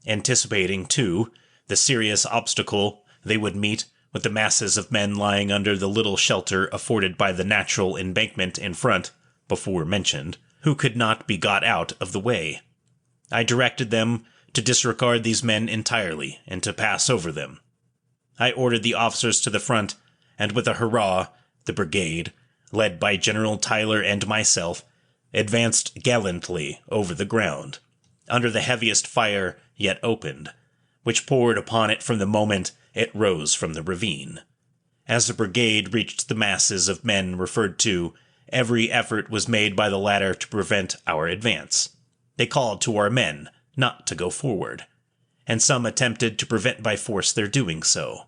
Anticipating, too, the serious obstacle they would meet with the masses of men lying under the little shelter afforded by the natural embankment in front, before mentioned, who could not be got out of the way, I directed them to disregard these men entirely and to pass over them. I ordered the officers to the front, and with a hurrah, the brigade, led by General Tyler and myself, advanced gallantly over the ground, under the heaviest fire yet opened, which poured upon it from the moment it rose from the ravine. As the brigade reached the masses of men referred to, every effort was made by the latter to prevent our advance. They called to our men not to go forward, and some attempted to prevent by force their doing so.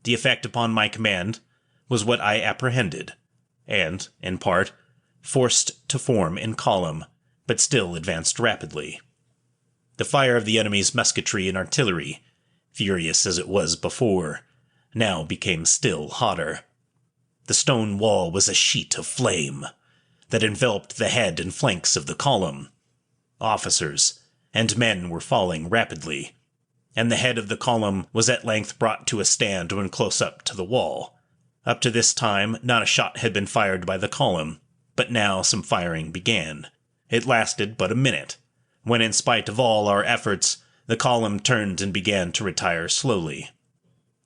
The effect upon my command was what I apprehended, and, in part, forced to form in column, but still advanced rapidly. The fire of the enemy's musketry and artillery, furious as it was before, now became still hotter. The stone wall was a sheet of flame that enveloped the head and flanks of the column. Officers and men were falling rapidly, and the head of the column was at length brought to a stand when close up to the wall. Up to this time, not a shot had been fired by the column, but now some firing began. It lasted but a minute, when in spite of all our efforts, the column turned and began to retire slowly.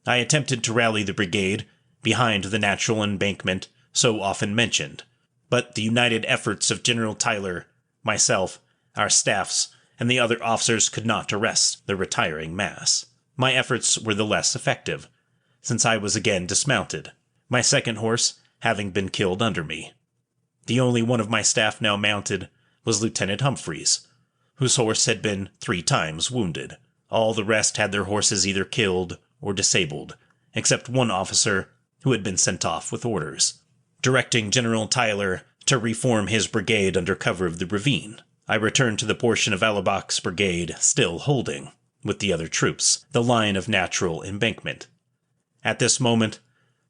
I attempted to rally the brigade behind the natural embankment so often mentioned, but the united efforts of General Tyler, myself, our staffs, and the other officers could not arrest the retiring mass. My efforts were the less effective, since I was again dismounted, my second horse having been killed under me. The only one of my staff now mounted was Lieutenant Humphreys, whose horse had been 3 times wounded. All the rest had their horses either killed or disabled, except one officer who had been sent off with orders, directing General Tyler to reform his brigade under cover of the ravine. I returned to the portion of Allabach's brigade still holding, with the other troops, the line of natural embankment. At this moment,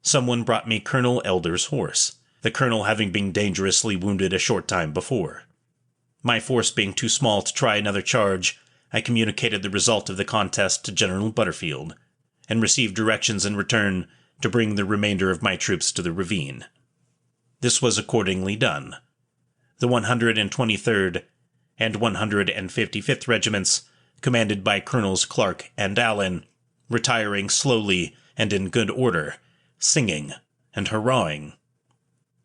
someone brought me Colonel Elder's horse, the colonel having been dangerously wounded a short time before. My force being too small to try another charge, I communicated the result of the contest to General Butterfield, and received directions in return to bring the remainder of my troops to the ravine. This was accordingly done. The 123rd and 155th Regiments, commanded by Colonels Clark and Allen, retiring slowly and in good order, singing and hurrahing.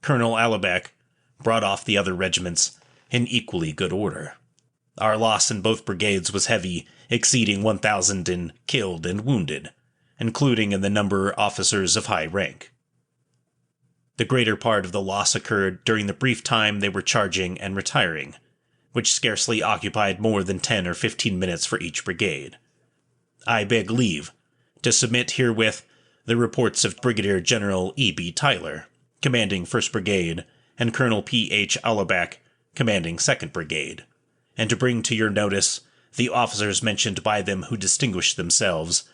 Colonel Allabach brought off the other regiments in equally good order. Our loss in both brigades was heavy, exceeding 1,000 in killed and wounded, including in the number officers of high rank. The greater part of the loss occurred during the brief time they were charging and retiring, which scarcely occupied more than 10 or 15 minutes for each brigade. I beg leave to submit herewith the reports of Brigadier-General E.B. Tyler, commanding 1st Brigade, and Colonel P.H. Allabach, commanding 2nd Brigade, and to bring to your notice the officers mentioned by them who distinguished themselves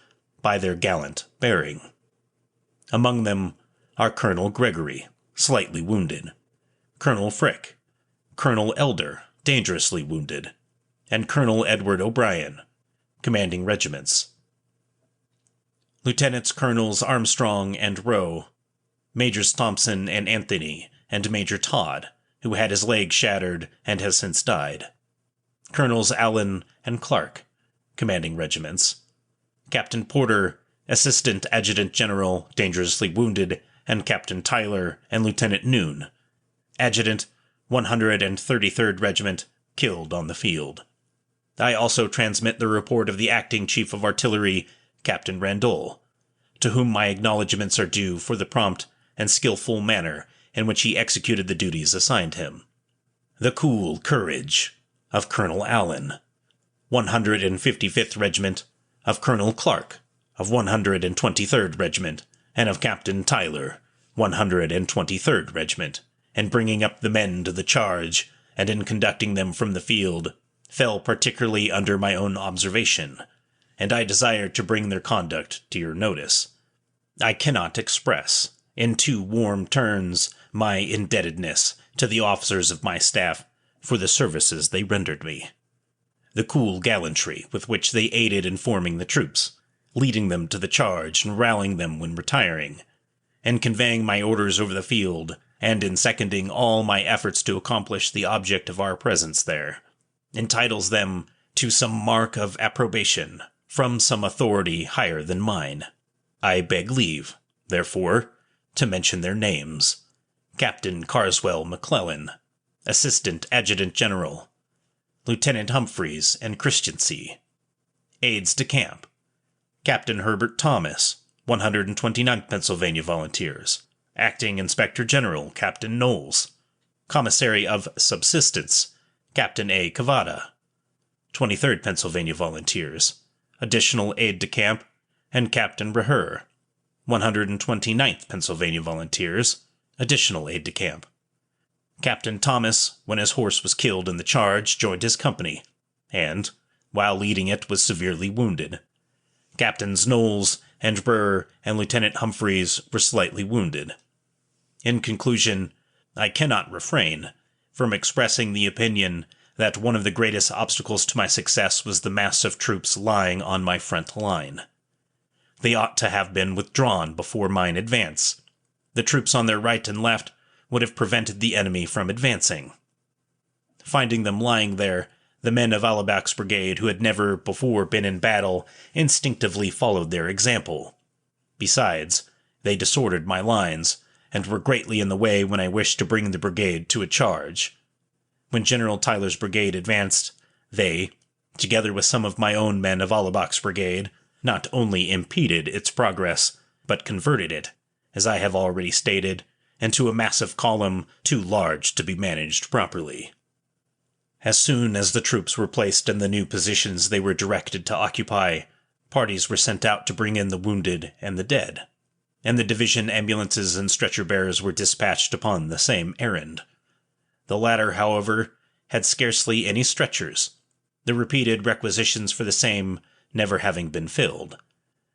by their gallant bearing. Among them are Colonel Gregory, slightly wounded, Colonel Frick, Colonel Elder, dangerously wounded, and Colonel Edward O'Brien, commanding regiments. Lieutenants Colonels Armstrong and Rowe, Majors Thompson and Anthony, and Major Todd, who had his leg shattered and has since died. Colonels Allen and Clark, commanding regiments. Captain Porter, Assistant Adjutant General, dangerously wounded, and Captain Tyler and Lieutenant Noon, Adjutant, 133rd Regiment, killed on the field. I also transmit the report of the Acting Chief of Artillery, Captain Randall, to whom my acknowledgments are due for the prompt and skillful manner in which he executed the duties assigned him. The cool courage of Colonel Allen, 155th Regiment, of Colonel Clark, of 123rd Regiment, and of Captain Tyler, 123rd Regiment, in bringing up the men to the charge, and in conducting them from the field, fell particularly under my own observation, and I desire to bring their conduct to your notice. I cannot express, in two warm terms, my indebtedness to the officers of my staff for the services they rendered me. The cool gallantry with which they aided in forming the troops, leading them to the charge and rallying them when retiring, and conveying my orders over the field, and in seconding all my efforts to accomplish the object of our presence there, entitles them to some mark of approbation from some authority higher than mine. I beg leave, therefore, to mention their names. Captain Carswell McClellan, Assistant Adjutant General, Lieutenant Humphreys and Christiancy, Aides de Camp, Captain Herbert Thomas, 129th Pennsylvania Volunteers, Acting Inspector General Captain Knowles, Commissary of Subsistence Captain A. Cavada, 23rd Pennsylvania Volunteers, Additional Aide de Camp, and Captain Reher, 129th Pennsylvania Volunteers, Additional Aide de Camp. Captain Thomas, when his horse was killed in the charge, joined his company, and, while leading it, was severely wounded. Captains Knowles and Burr and Lieutenant Humphreys were slightly wounded. In conclusion, I cannot refrain from expressing the opinion that one of the greatest obstacles to my success was the mass of troops lying on my front line. They ought to have been withdrawn before mine advance. The troops on their right and left would have prevented the enemy from advancing. Finding them lying there, the men of Allabach's brigade, who had never before been in battle, instinctively followed their example. Besides, they disordered my lines, and were greatly in the way when I wished to bring the brigade to a charge. When General Tyler's brigade advanced, they, together with some of my own men of Allabach's brigade, not only impeded its progress, but converted it, as I have already stated, into a massive column too large to be managed properly. As soon as the troops were placed in the new positions they were directed to occupy, parties were sent out to bring in the wounded and the dead, and the division ambulances and stretcher-bearers were dispatched upon the same errand. The latter, however, had scarcely any stretchers, the repeated requisitions for the same never having been filled.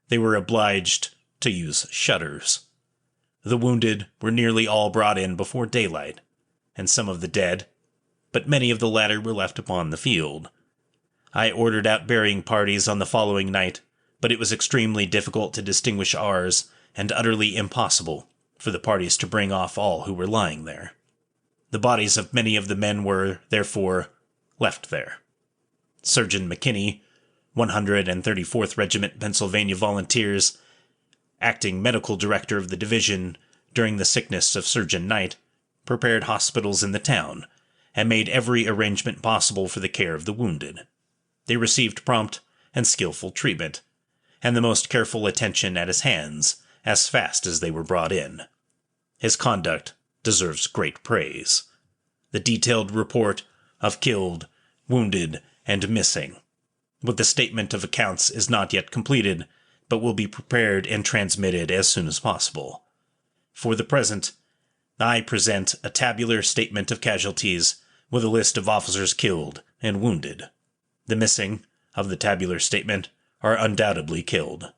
They were obliged to use shutters. The wounded were nearly all brought in before daylight, and some of the dead, but many of the latter were left upon the field. I ordered out burying parties on the following night, but it was extremely difficult to distinguish ours, and utterly impossible for the parties to bring off all who were lying there. The bodies of many of the men were, therefore, left there. Surgeon McKinney, 134th Regiment Pennsylvania Volunteers, acting medical director of the division during the sickness of Surgeon Knight, prepared hospitals in the town, and made every arrangement possible for the care of the wounded. They received prompt and skillful treatment, and the most careful attention at his hands as fast as they were brought in. His conduct deserves great praise. The detailed report of killed, wounded, and missing, with the statement of accounts, is not yet completed, but will be prepared and transmitted as soon as possible. For the present, I present a tabular statement of casualties with a list of officers killed and wounded. The missing of the tabular statement are undoubtedly killed.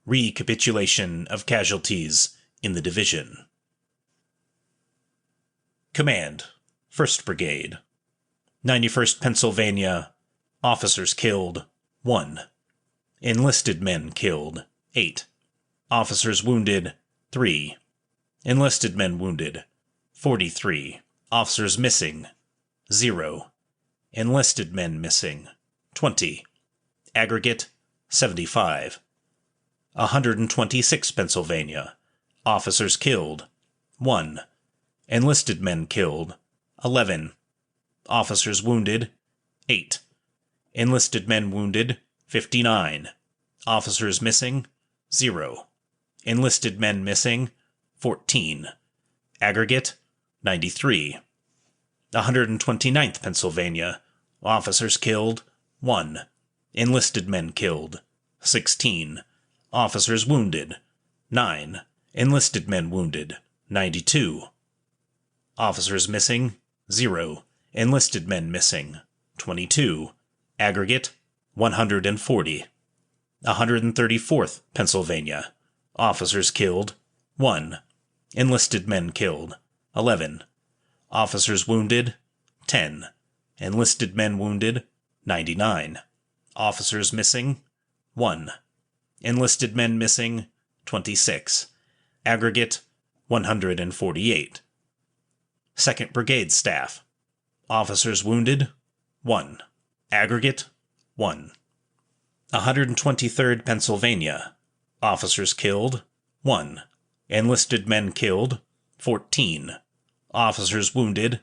Recapitulation of casualties in the division. Command, 1st Brigade. 91st Pennsylvania, officers killed, 1. Enlisted men killed, 8. Officers wounded, 3. Enlisted men wounded, 43. Officers missing, 0. Enlisted men missing, 20. Aggregate, 75. 126 Pennsylvania, officers killed, 1. Enlisted men killed, 11. Officers wounded, 8. Enlisted men wounded, 59. Officers missing, 0. Enlisted men missing, 14. Aggregate, 93. 129th Pennsylvania, officers killed, 1. Enlisted men killed, 16. Officers wounded, 9. Enlisted men wounded, 92. Officers missing, 0. Enlisted men missing, 22. Aggregate, 140. 134th Pennsylvania, officers killed, 1. Enlisted men killed, 11. Officers wounded, 10. Enlisted men wounded, 99. Officers missing, 1. Enlisted men missing, 26. Aggregate, 148. 2nd Brigade Staff. Officers wounded, 1. Aggregate, 1. 123rd Pennsylvania. Officers killed, 1. Enlisted men killed, 14. Officers wounded,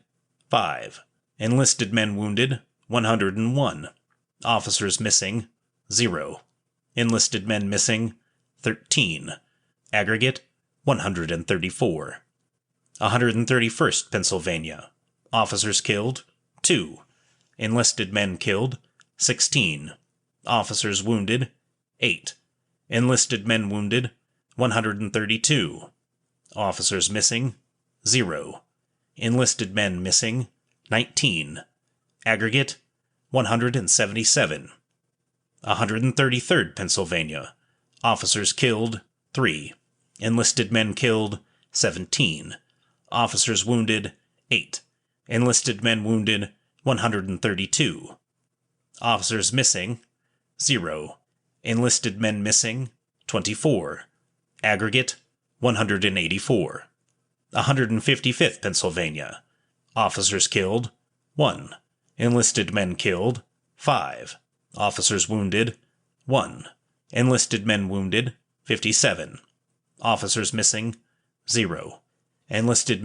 5. Enlisted men wounded, 101. Officers missing, 0. Enlisted men missing, 13. Aggregate, 134. 131st Pennsylvania. Officers killed, 2. Enlisted men killed, 16. Officers wounded, 8. Enlisted men wounded, 132. Officers missing, 0. Enlisted men missing, 19. Aggregate, 177. 133rd Pennsylvania. Officers killed, 3. Enlisted men killed, 17. Officers wounded, 8. Enlisted men wounded, 132. Officers missing, 0. Enlisted men missing, 24. Aggregate, 184. 155th Pennsylvania. Officers killed, 1. Enlisted men killed, 5. Officers wounded, 1. Enlisted men wounded, 57. Officers missing, 0. Enlisted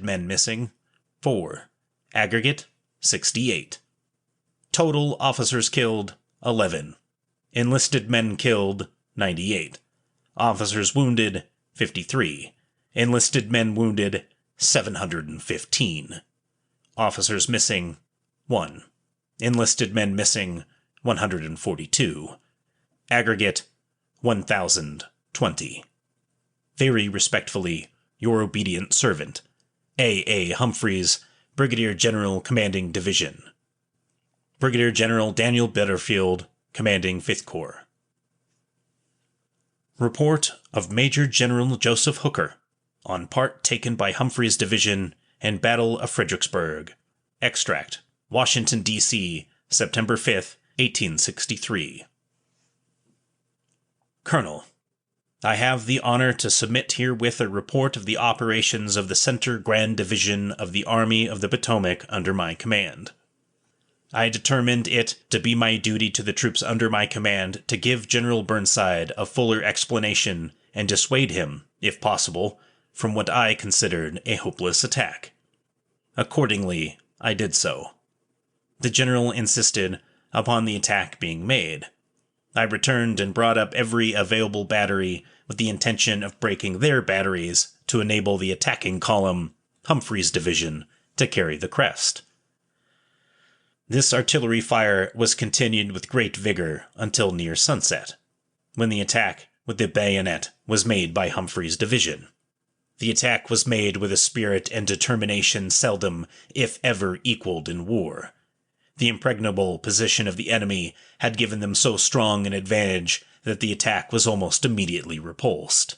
men missing, 4. Aggregate, 68. Total officers killed, 11. Enlisted men killed, 98. Officers wounded, 53. Enlisted men wounded, 715. Officers missing, 1. Enlisted men missing, 142. Aggregate, 1,020. Very respectfully, your obedient servant, A. Humphreys, Brigadier-General Commanding Division. Brigadier-General Daniel Betterfield, Commanding 5th Corps. Report of Major General Joseph Hooker on part taken by Humphreys Division in Battle of Fredericksburg. Extract. Washington, D.C., September 5th, 1863. Colonel, I have the honor to submit herewith a report of the operations of the Center Grand Division of the Army of the Potomac under my command. I determined it to be my duty to the troops under my command to give General Burnside a fuller explanation and dissuade him, if possible, from what I considered a hopeless attack. Accordingly, I did so. The general insisted upon the attack being made. I returned and brought up every available battery with the intention of breaking their batteries to enable the attacking column, Humphreys Division, to carry the crest. This artillery fire was continued with great vigor until near sunset, when the attack with the bayonet was made by Humphreys Division. The attack was made with a spirit and determination seldom, if ever, equaled in war. The impregnable position of the enemy had given them so strong an advantage that the attack was almost immediately repulsed.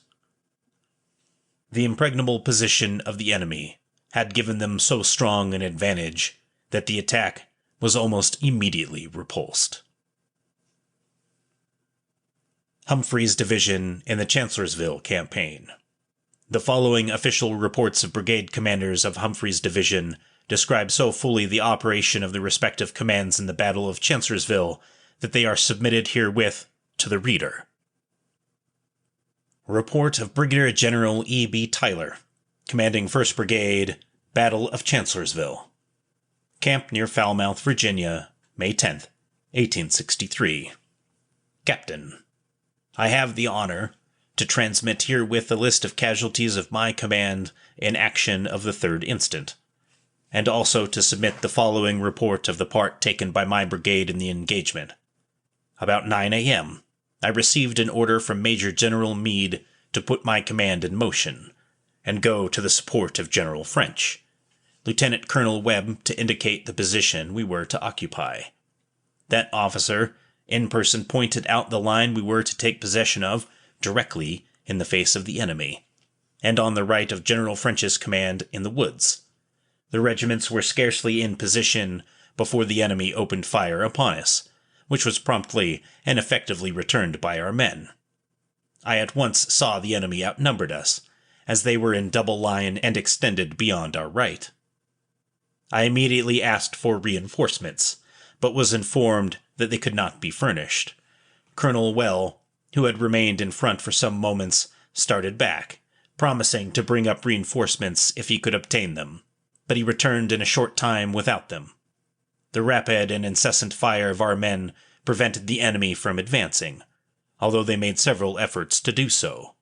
The impregnable position of the enemy had given them so strong an advantage that the attack was almost immediately repulsed. Humphreys Division in the Chancellorsville Campaign. The following official reports of brigade commanders of Humphreys Division describe so fully the operation of the respective commands in the Battle of Chancellorsville that they are submitted herewith to the reader. Report of Brigadier-General E.B. Tyler, commanding 1st Brigade, Battle of Chancellorsville. Camp near Falmouth, Virginia, May 10th, 1863. Captain, I have the honor to transmit herewith a list of casualties of my command in action of the 3rd instant, and also to submit the following report of the part taken by my brigade in the engagement. About 9 a.m., I received an order from Major General Meade to put my command in motion, and go to the support of General French, Lieutenant Colonel Webb to indicate the position we were to occupy. That officer in person pointed out the line we were to take possession of directly in the face of the enemy, and on the right of General French's command in the woods. The regiments were scarcely in position before the enemy opened fire upon us, which was promptly and effectively returned by our men. I at once saw the enemy outnumbered us, as they were in double line and extended beyond our right. I immediately asked for reinforcements, but was informed that they could not be furnished. Colonel Well, who had remained in front for some moments, started back, promising to bring up reinforcements if he could obtain them, but he returned in a short time without them. The rapid and incessant fire of our men prevented the enemy from advancing, although they made several efforts to do so.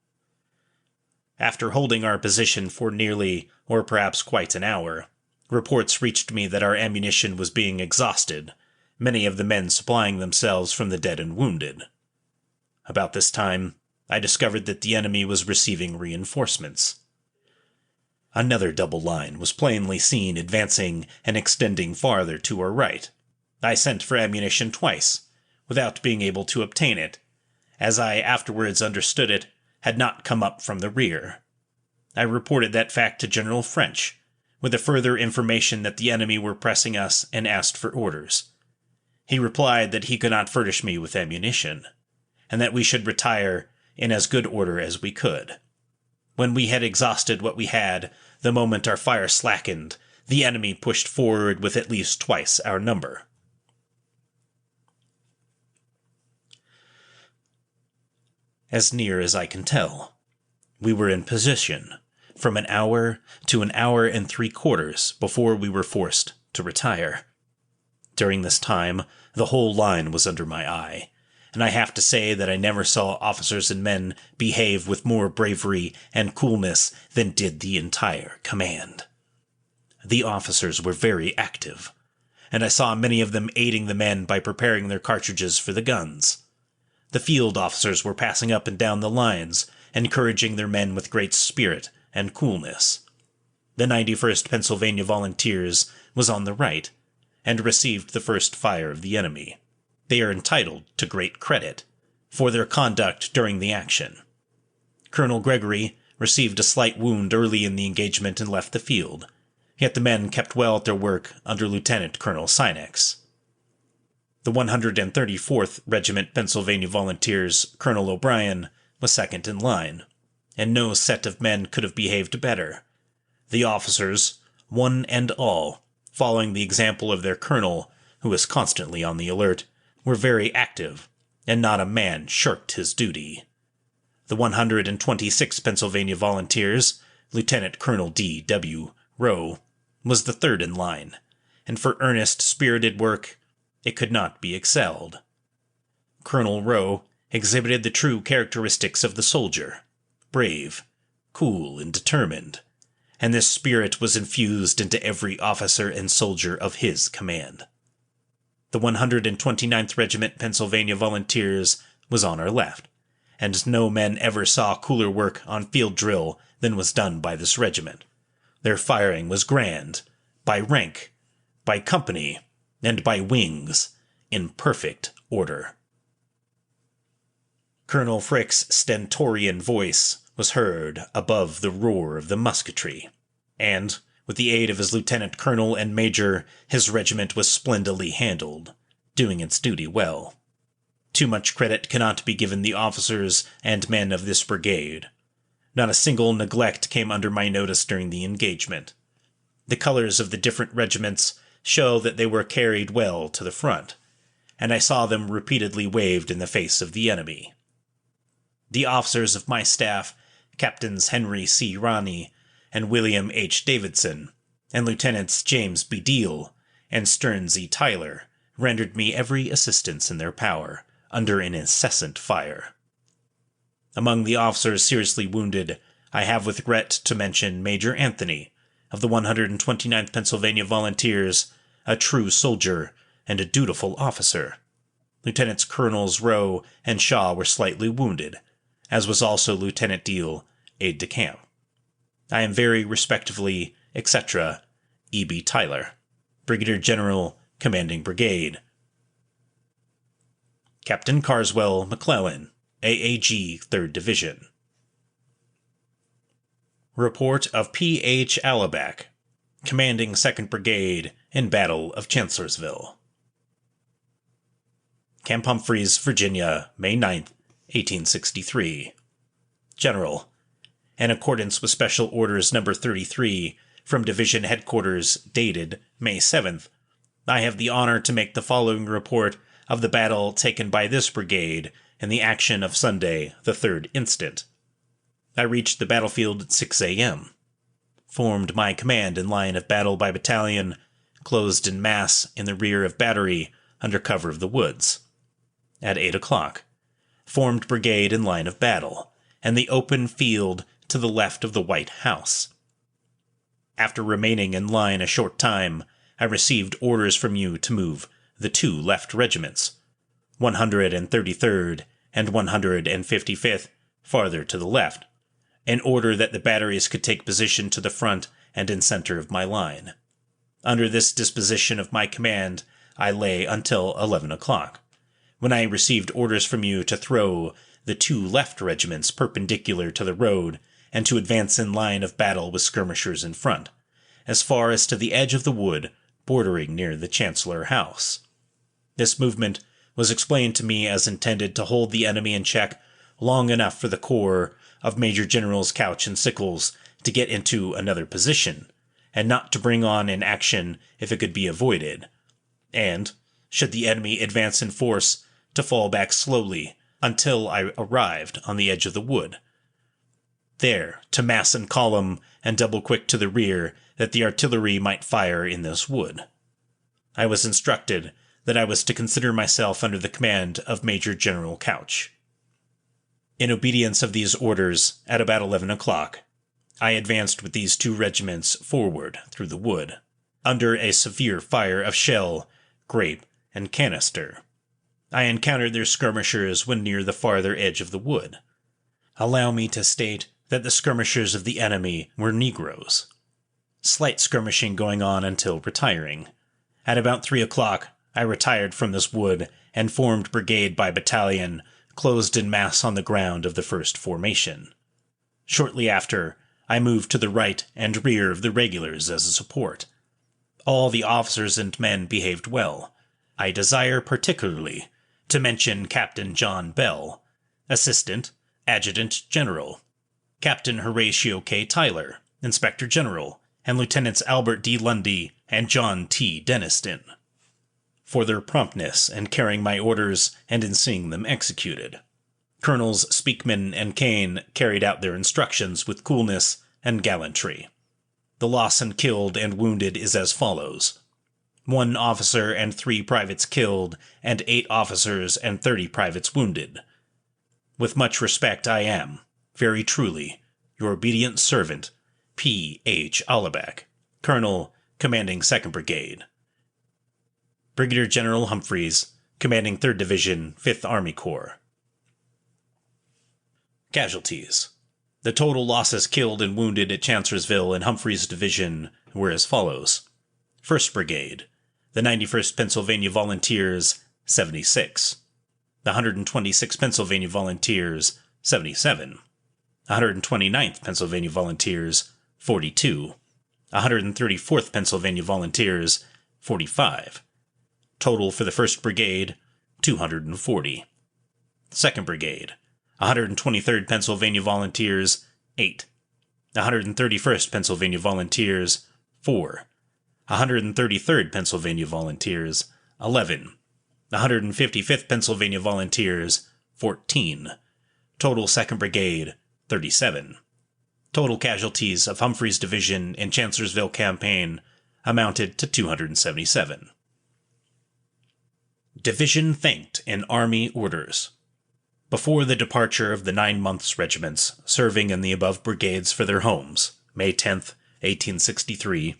After holding our position for nearly, or perhaps quite an hour, reports reached me that our ammunition was being exhausted, many of the men supplying themselves from the dead and wounded. About this time, I discovered that the enemy was receiving reinforcements. Another double line was plainly seen advancing and extending farther to our right. I sent for ammunition twice, without being able to obtain it, as I afterwards understood it had not come up from the rear. I reported that fact to General French, with the further information that the enemy were pressing us, and asked for orders. He replied that he could not furnish me with ammunition, and that we should retire in as good order as we could. When we had exhausted what we had, the moment our fire slackened, the enemy pushed forward with at least twice our number. As near as I can tell, we were in position from an hour to an hour and 3/4 before we were forced to retire. During this time, the whole line was under my eye, and I have to say that I never saw officers and men behave with more bravery and coolness than did the entire command. The officers were very active, and I saw many of them aiding the men by preparing their cartridges for the guns. The field officers were passing up and down the lines, encouraging their men with great spirit and coolness. The 91st Pennsylvania Volunteers was on the right, and received the first fire of the enemy. They are entitled to great credit for their conduct during the action, Colonel Gregory received a slight wound early in the engagement and left the field, yet the men kept well at their work under Lieutenant Colonel Sinex. The 134th Regiment Pennsylvania Volunteers' Colonel O'Brien was second in line, and no set of men could have behaved better. The officers, one and all, following the example of their colonel, who was constantly on the alert, were very active, and not a man shirked his duty. The 126th Pennsylvania Volunteers, Lieutenant Colonel D.W. Rowe, was the third in line, and for earnest, spirited work, it could not be excelled. Colonel Rowe exhibited the true characteristics of the soldier, brave, cool, and determined, and this spirit was infused into every officer and soldier of his command. The 129th Regiment Pennsylvania Volunteers was on our left, and no men ever saw cooler work on field drill than was done by this regiment. Their firing was grand, by rank, by company, and by wings, in perfect order. Colonel Frick's stentorian voice was heard above the roar of the musketry, and, with the aid of his lieutenant colonel and major, his regiment was splendidly handled, doing its duty well. Too much credit cannot be given the officers and men of this brigade. Not a single neglect came under my notice during the engagement. The colors of the different regiments show that they were carried well to the front, and I saw them repeatedly waved in the face of the enemy. The officers of my staff, Captains Henry C. Roney and William H. Davidson, and Lieutenants James B. Deal and Stearns E. Tyler, rendered me every assistance in their power, under an incessant fire. Among the officers seriously wounded, I have with regret to mention Major Anthony, of the 129th Pennsylvania Volunteers, a true soldier and a dutiful officer. Lieutenants Colonels Rowe and Shaw were slightly wounded, as was also Lieutenant Deal, aide-de-camp. I am very respectfully, etc., E. B. Tyler, Brigadier-General, Commanding Brigade. Captain Carswell McClellan, AAG 3rd Division. Report of P. H. Allabach, Commanding 2nd Brigade in Battle of Chancellorsville. Camp Humphreys, Virginia, May 9th, 1863. General, in accordance with Special Orders No. 33 from Division Headquarters dated May 7th, I have the honor to make the following report of the battle taken by this brigade in the action of Sunday, the 3rd instant. I reached the battlefield at 6 a.m., formed my command in line of battle by battalion, closed in mass in the rear of battery under cover of the woods. At 8 o'clock, formed brigade in line of battle, and the open field to the left of the White House. After remaining in line a short time, I received orders from you to move the two left regiments, 133rd and 155th, farther to the left, in order that the batteries could take position to the front and in center of my line. Under this disposition of my command, I lay until 11 o'clock, when I received orders from you to throw the two left regiments perpendicular to the road and to advance in line of battle with skirmishers in front, as far as to the edge of the wood bordering near the Chancellor House. This movement was explained to me as intended to hold the enemy in check long enough for the corps of Major Generals Couch and Sickles to get into another position, and not to bring on an action if it could be avoided, and, should the enemy advance in force, to fall back slowly until I arrived on the edge of the wood, there to mass in column and double-quick to the rear that the artillery might fire in this wood. I was instructed that I was to consider myself under the command of Major General Couch. In obedience of these orders, at about 11 o'clock, I advanced with these two regiments forward through the wood, under a severe fire of shell, grape, and canister. I encountered their skirmishers when near the farther edge of the wood. Allow me to state that the skirmishers of the enemy were Negroes. Slight skirmishing going on until retiring. At about 3 o'clock, I retired from this wood and formed brigade by battalion, closed in mass on the ground of the first formation. Shortly after, I moved to the right and rear of the regulars as a support. All the officers and men behaved well. I desire particularly to mention Captain John Bell, Assistant Adjutant General, Captain Horatio K. Tyler, Inspector General, and Lieutenants Albert D. Lundy and John T. Deniston, for their promptness in carrying my orders and in seeing them executed. Colonels Speakman and Kane carried out their instructions with coolness and gallantry. The loss in killed and wounded is as follows: 1 officer and 3 privates killed, and 8 officers and 30 privates wounded. With much respect, I am, very truly, your obedient servant, P. H. Allabach, Colonel, Commanding 2nd Brigade. Brigadier-General Humphreys, Commanding 3rd Division, 5th Army Corps. Casualties. The total losses killed and wounded at Chancellorsville and Humphreys Division were as follows: 1st Brigade, the 91st Pennsylvania Volunteers, 76. The 126th Pennsylvania Volunteers, 77. 129th Pennsylvania Volunteers, 42. 134th Pennsylvania Volunteers, 45. Total for the 1st Brigade, 240. 2nd Brigade, 123rd Pennsylvania Volunteers, 8. 131st Pennsylvania Volunteers, 4. 133rd Pennsylvania Volunteers, 11. 155th Pennsylvania Volunteers, 14. Total 2nd Brigade, 37. Total casualties of Humphreys Division in Chancellorsville campaign amounted to 277. Division thanked in Army orders. Before the departure of the 9 months regiments serving in the above brigades for their homes, May 10th, 1863,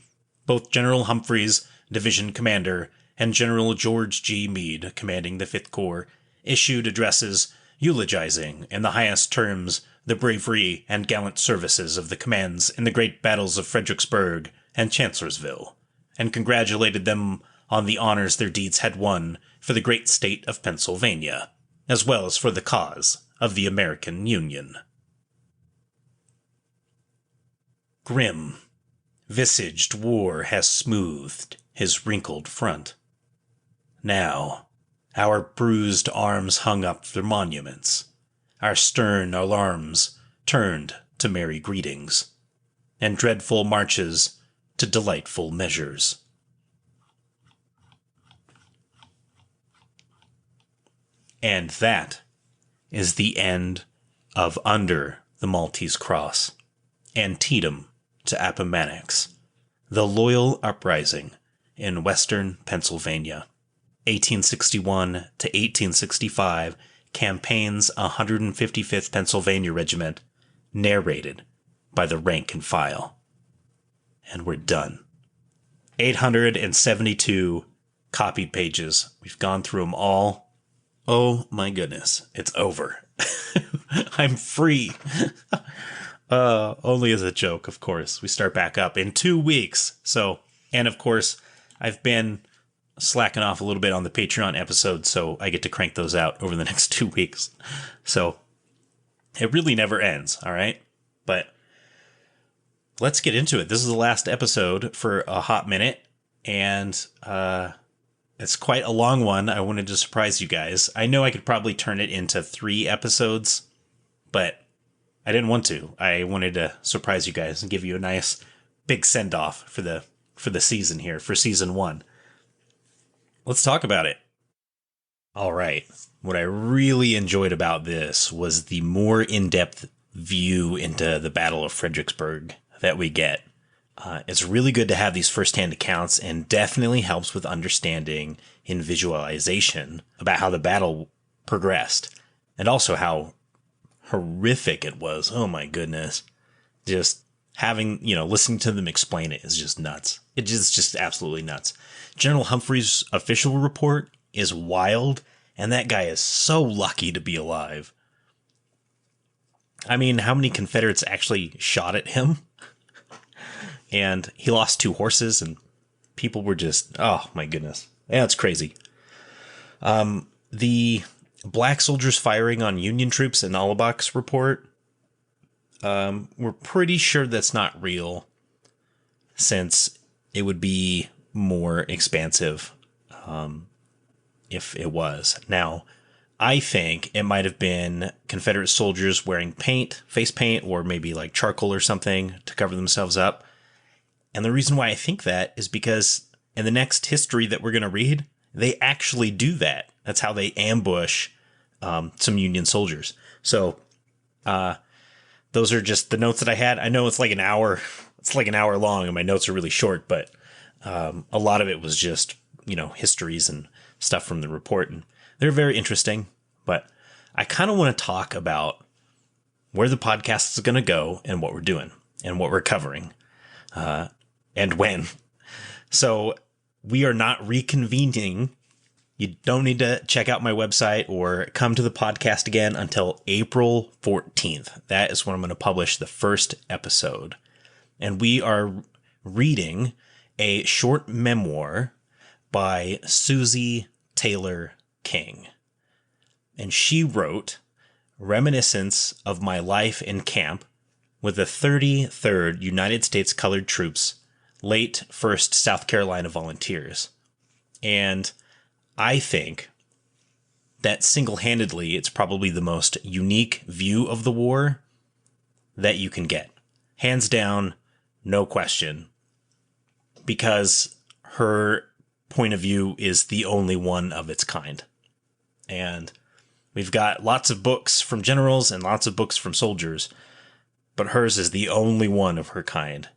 both General Humphreys, Division Commander, and General George G. Meade, commanding the 5th Corps, issued addresses eulogizing in the highest terms the bravery and gallant services of the commands in the great battles of Fredericksburg and Chancellorsville, and congratulated them on the honors their deeds had won for the great state of Pennsylvania, as well as for the cause of the American Union. Grim, visaged war has smoothed his wrinkled front. Now, our bruised arms hung up their monuments, our stern alarms turned to merry greetings, and dreadful marches to delightful measures. And that is the end of Under the Maltese Cross, Antietam to Appomattox, the Loyal Uprising in western Pennsylvania, 1861 to 1865, campaign's 155th Pennsylvania Regiment, narrated by the rank and file. And we're done. 872 copied pages. We've gone through them all. Oh my goodness, it's over. I'm free. Only as a joke, of course. We start back up in 2 weeks. So, and of course, I've been slacking off a little bit on the Patreon episodes, so I get to crank those out over the next 2 weeks. So, it really never ends, all right? But let's get into it. This is the last episode for a hot minute, and it's quite a long one. I wanted to surprise you guys. I know I could probably turn it into 3 episodes, but I didn't want to. I wanted to surprise you guys and give you a nice big send-off for the season here, for season 1. Let's talk about it. All right. What I really enjoyed about this was the more in-depth view into the Battle of Fredericksburg that we get. It's really good to have these firsthand accounts, and definitely helps with understanding in visualization about how the battle progressed, and also how horrific it was. Oh my goodness. Just having, listening to them explain it is just nuts. It is just absolutely nuts. General Humphreys' official report is wild, and that guy is so lucky to be alive. I mean, how many Confederates actually shot at him? And he lost 2 horses, and people were just, oh my goodness. Yeah, it's crazy. The black soldiers firing on Union troops in Allabach's report, We're pretty sure that's not real, since it would be more expansive if it was. Now, I think it might have been Confederate soldiers wearing paint, face paint, or maybe like charcoal or something to cover themselves up. And the reason why I think that is because in the next history that we're going to read, they actually do that. That's how they ambush some Union soldiers. So those are just the notes that I had. I know it's like an hour. It's like an hour long, and my notes are really short, but a lot of it was just, histories and stuff from the report. And they're very interesting, but I kind of want to talk about where the podcast is going to go and what we're doing and what we're covering and when. So we are not reconvening. You don't need to check out my website or come to the podcast again until April 14th. That is when I'm going to publish the first episode. And we are reading a short memoir by Susie Taylor King. And she wrote Reminiscence of My Life in Camp with the 33rd United States Colored Troops, late 1st South Carolina Volunteers. And I think that single-handedly, it's probably the most unique view of the war that you can get. Hands down, no question. Because her point of view is the only one of its kind. And we've got lots of books from generals and lots of books from soldiers, but hers is the only one of her kind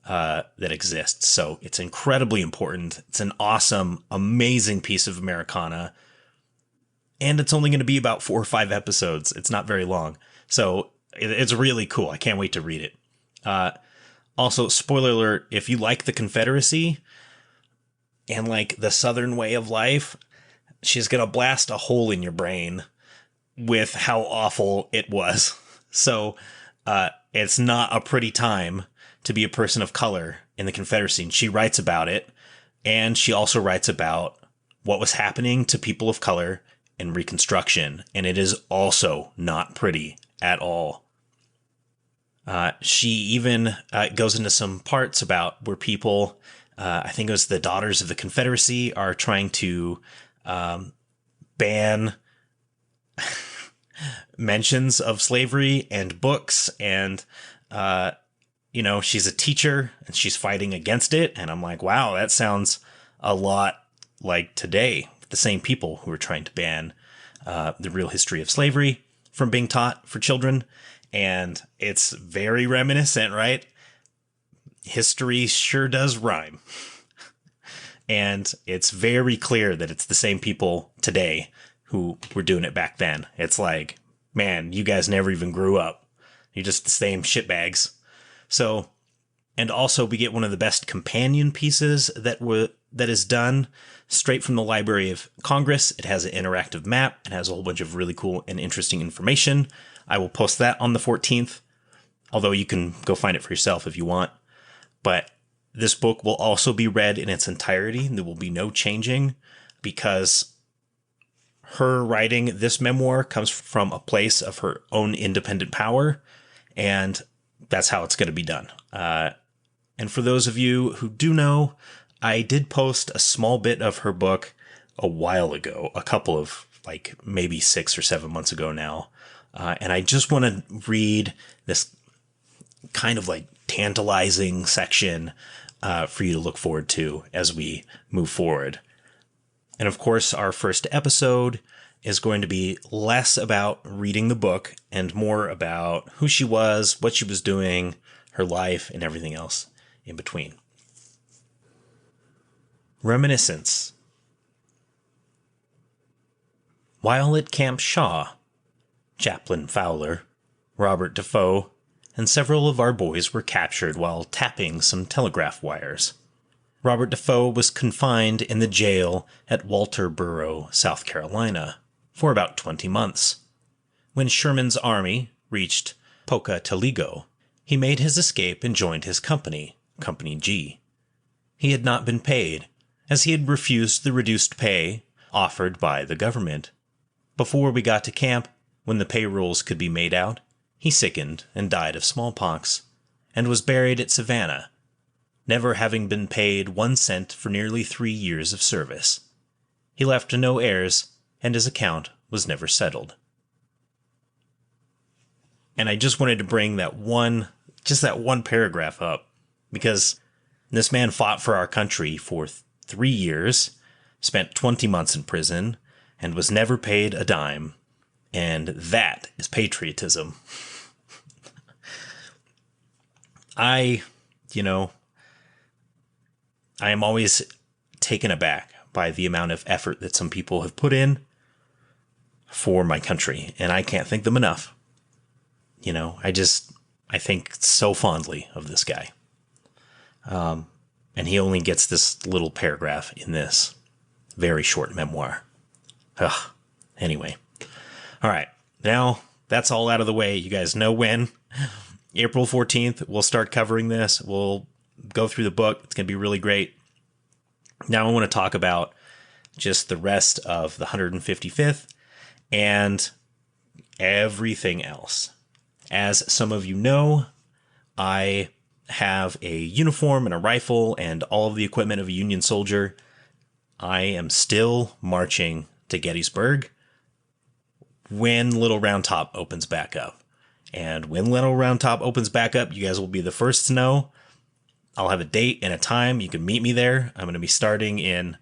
that exists. So it's incredibly important. It's an awesome, amazing piece of Americana. And it's only going to be about 4 or 5 episodes. It's not very long. So it's really cool. I can't wait to read it. Also, spoiler alert, if you like the Confederacy and like the Southern way of life, she's going to blast a hole in your brain with how awful it was. So it's not a pretty time to be a person of color in the Confederacy. And she writes about it. And she also writes about what was happening to people of color in Reconstruction. And it is also not pretty at all. She even goes into some parts about where people, I think it was the Daughters of the Confederacy, are trying to ban mentions of slavery and books. And, she's a teacher and she's fighting against it. And I'm like, wow, that sounds a lot like today. The same people who are trying to ban the real history of slavery from being taught for children. And it's very reminiscent, right? History sure does rhyme. And it's very clear that it's the same people today who were doing it back then. It's like, man, you guys never even grew up. You're just the same shitbags. So, and also we get one of the best companion pieces that is done straight from the Library of Congress. It has an interactive map. It has a whole bunch of really cool and interesting information. I will post that on the 14th, although you can go find it for yourself if you want. But this book will also be read in its entirety. There will be no changing because her writing this memoir comes from a place of her own independent power, and that's how it's going to be done. And for those of you who do know, I did post a small bit of her book a while ago, a couple of maybe 6 or 7 months ago now. And I just want to read this kind of tantalizing section for you to look forward to as we move forward. And of course, our first episode is going to be less about reading the book and more about who she was, what she was doing, her life, and everything else in between. Reminiscence. While at Camp Shaw, Chaplain Fowler, Robert Defoe, and several of our boys were captured while tapping some telegraph wires. Robert Defoe was confined in the jail at Walterboro, South Carolina, for about 20 months. When Sherman's army reached Pocatello, he made his escape and joined his company, Company G. He had not been paid, as he had refused the reduced pay offered by the government. Before we got to camp, when the payrolls could be made out, he sickened and died of smallpox, and was buried at Savannah, never having been paid 1 cent for nearly 3 years of service. He left no heirs, and his account was never settled. And I just wanted to bring that one paragraph up, because this man fought for our country for 3 years, spent 20 months in prison, and was never paid a dime. And that is patriotism. I am always taken aback by the amount of effort that some people have put in for my country, and I can't thank them enough. I think so fondly of this guy. And he only gets this little paragraph in this very short memoir. Anyway. All right. Now that's all out of the way. You guys know when. April 14th, we'll start covering this. We'll go through the book. It's going to be really great. Now I want to talk about just the rest of the 155th and everything else. As some of you know, I have a uniform and a rifle and all of the equipment of a Union soldier. I am still marching to Gettysburg when Little Round Top opens back up. And when Little Round Top opens back up, you guys will be the first to know. I'll have a date and a time. You can meet me there. I'm going to be starting in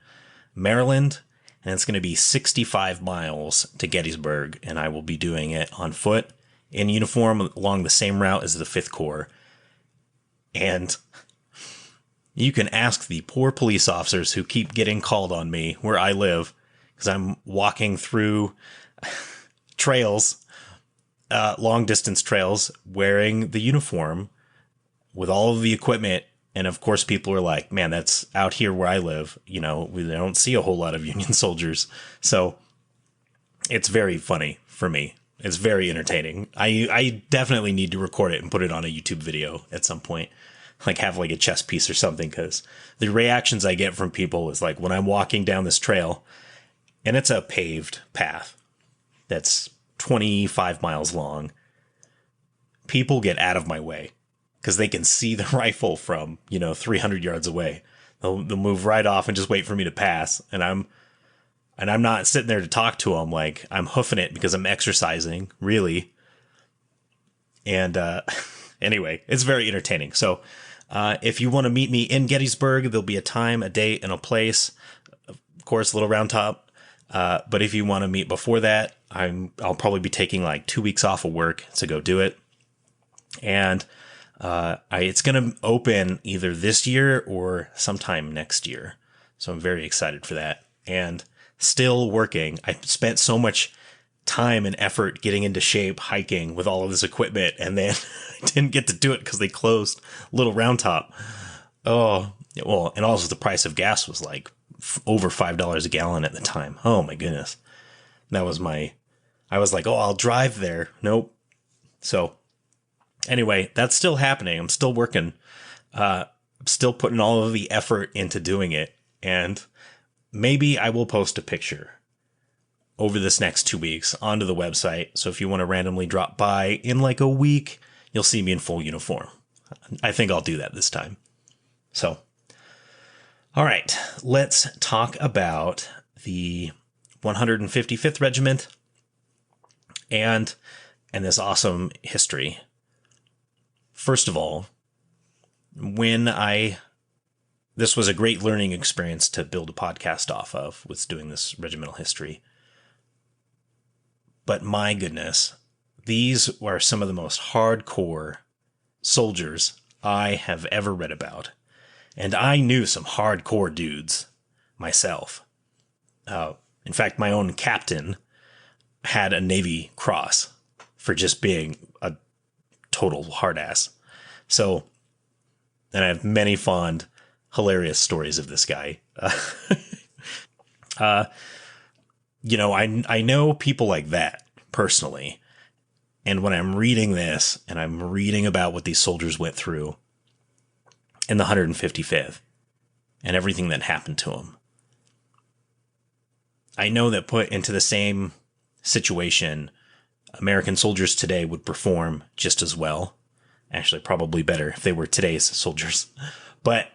Maryland, and it's going to be 65 miles to Gettysburg, and I will be doing it on foot in uniform along the same route as the 5th Corps. And you can ask the poor police officers who keep getting called on me where I live, because I'm walking through trails, long distance trails, wearing the uniform with all of the equipment. And of course, people are like, man, that's out here where I live. We don't see a whole lot of Union soldiers. So it's very funny for me. It's very entertaining. I definitely need to record it and put it on a YouTube video at some point. Like have like a chess piece or something, because the reactions I get from people is like when I'm walking down this trail and it's a paved path that's 25 miles long, people get out of my way because they can see the rifle from, 300 yards away. They'll move right off and just wait for me to pass. And I'm not sitting there to talk to them. Like I'm hoofing it because I'm exercising, really. And anyway, it's very entertaining. So if you want to meet me in Gettysburg, there'll be a time, a date, and a place. Of course, Little Round Top. But if you want to meet before that, I'll probably be taking like 2 weeks off of work to go do it. And it's going to open either this year or sometime next year. So I'm very excited for that. And still working. I spent so much time and effort getting into shape, hiking with all of this equipment, and then I didn't get to do it because they closed Little Round Top. Oh, well, and also the price of gas was like over $5 a gallon at the time. Oh my goodness. I was like, oh, I'll drive there. Nope. So anyway, that's still happening. I'm still working. I'm still putting all of the effort into doing it. And maybe I will post a picture over this next 2 weeks onto the website. So if you want to randomly drop by in like a week, you'll see me in full uniform. I think I'll do that this time. So, all right, let's talk about the 155th Regiment and this awesome history. First of all, this was a great learning experience to build a podcast off of, was doing this regimental history. But my goodness, these were some of the most hardcore soldiers I have ever read about. And I knew some hardcore dudes myself. In fact, my own captain had a Navy Cross for just being a total hard ass. So, and I have many fond, hilarious stories of this guy. I know people like that personally. And when I'm reading this and I'm reading about what these soldiers went through in the 155th and everything that happened to them, I know that put into the same situation American soldiers today would perform just as well. Actually, probably better if they were today's soldiers. But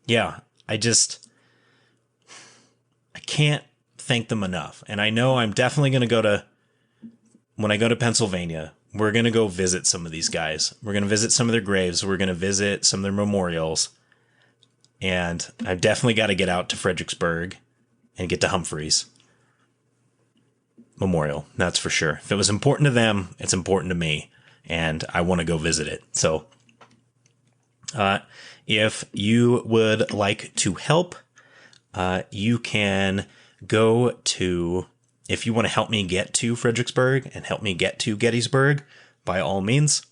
yeah, I can't thank them enough. And I know I'm definitely going to when I go to Pennsylvania, we're going to go visit some of these guys. We're going to visit some of their graves. We're going to visit some of their memorials. And I've definitely got to get out to Fredericksburg and get to Humphreys Memorial. That's for sure. If it was important to them, it's important to me. And I want to go visit it. So if you would like to help, you can go to, if you want to help me get to Fredericksburg and help me get to Gettysburg, by all means,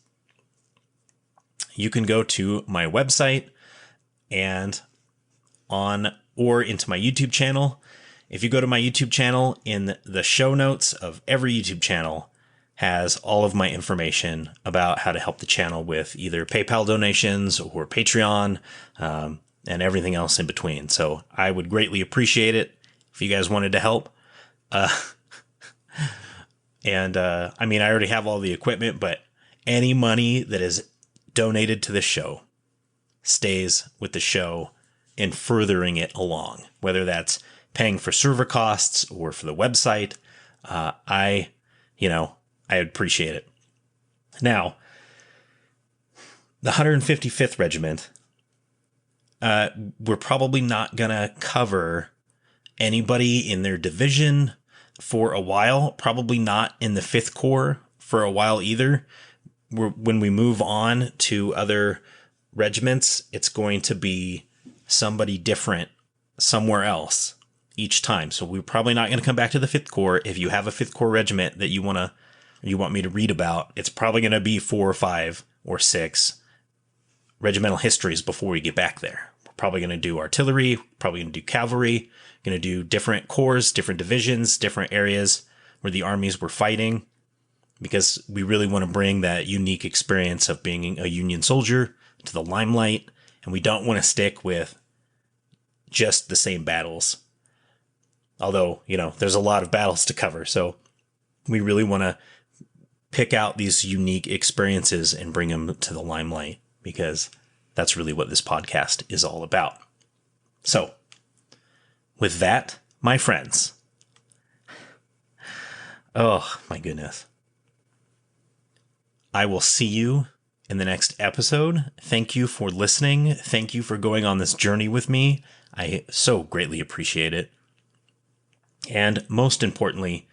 you can go to my website or into my YouTube channel. If you go to my YouTube channel, in the show notes of every YouTube channel has all of my information about how to help the channel with either PayPal donations or Patreon, and everything else in between. So I would greatly appreciate it if you guys wanted to help. And I mean, I already have all the equipment, but any money that is donated to the show stays with the show in furthering it along, whether that's paying for server costs or for the website. I appreciate it. Now, the 155th Regiment, we're probably not going to cover anybody in their division for a while, probably not in the 5th Corps for a while either. When we move on to other regiments, it's going to be somebody different somewhere else each time. So we're probably not going to come back to the 5th Corps. If you have a 5th Corps regiment that you want me to read about, it's probably going to be 4 or 5 or 6 regimental histories before we get back there. We're probably going to do artillery, probably going to do cavalry, going to do different corps, different divisions, different areas where the armies were fighting, because we really want to bring that unique experience of being a Union soldier to the limelight, and we don't want to stick with just the same battles. Although, there's a lot of battles to cover, so we really want to pick out these unique experiences and bring them to the limelight, because that's really what this podcast is all about. So, with that, my friends, oh my goodness, I will see you in the next episode. Thank you for listening. Thank you for going on this journey with me. I so greatly appreciate it. And most importantly,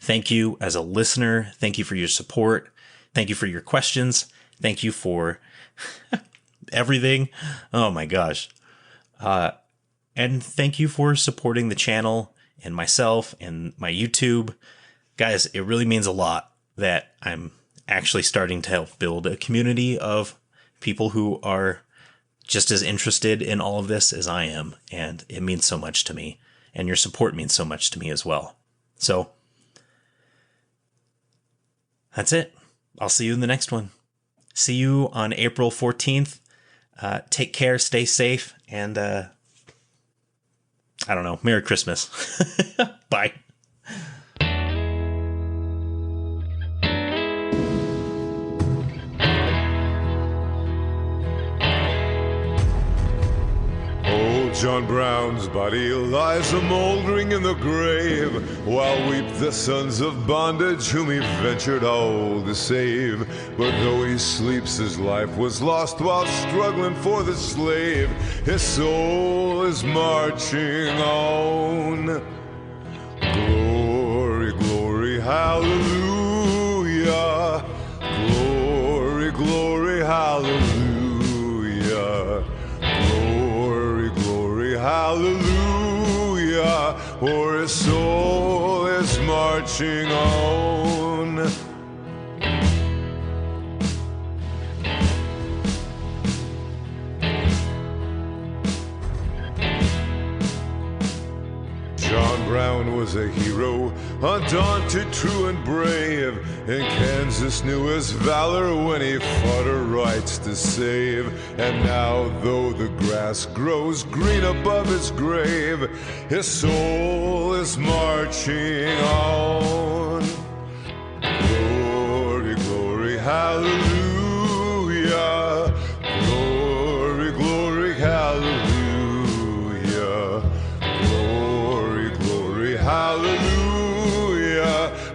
thank you as a listener. Thank you for your support. Thank you for your questions. Thank you for everything. Oh my gosh. And thank you for supporting the channel and myself and my YouTube. Guys, it really means a lot that I'm actually starting to help build a community of people who are just as interested in all of this as I am. And it means so much to me. And your support means so much to me as well. So that's it. I'll see you in the next one. See you on April 14th. Take care, stay safe, and I don't know, Merry Christmas. Bye. John Brown's body lies a-mouldering in the grave, while weep the sons of bondage whom he ventured all to save. But though he sleeps, his life was lost while struggling for the slave. His soul is marching on. Glory, glory, hallelujah. Glory, glory, hallelujah. Hallelujah, for his soul is marching on. John Brown was a hero, undaunted, true and brave, and Kansas knew his valor when he fought her rights to save. And now, though the grass grows green above his grave, his soul is marching on. hallelujah. Glory, glory, hallelujah. Glory, glory, hallelujah.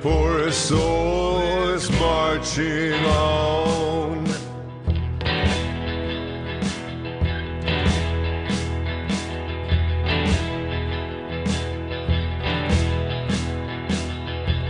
For his soul is marching on.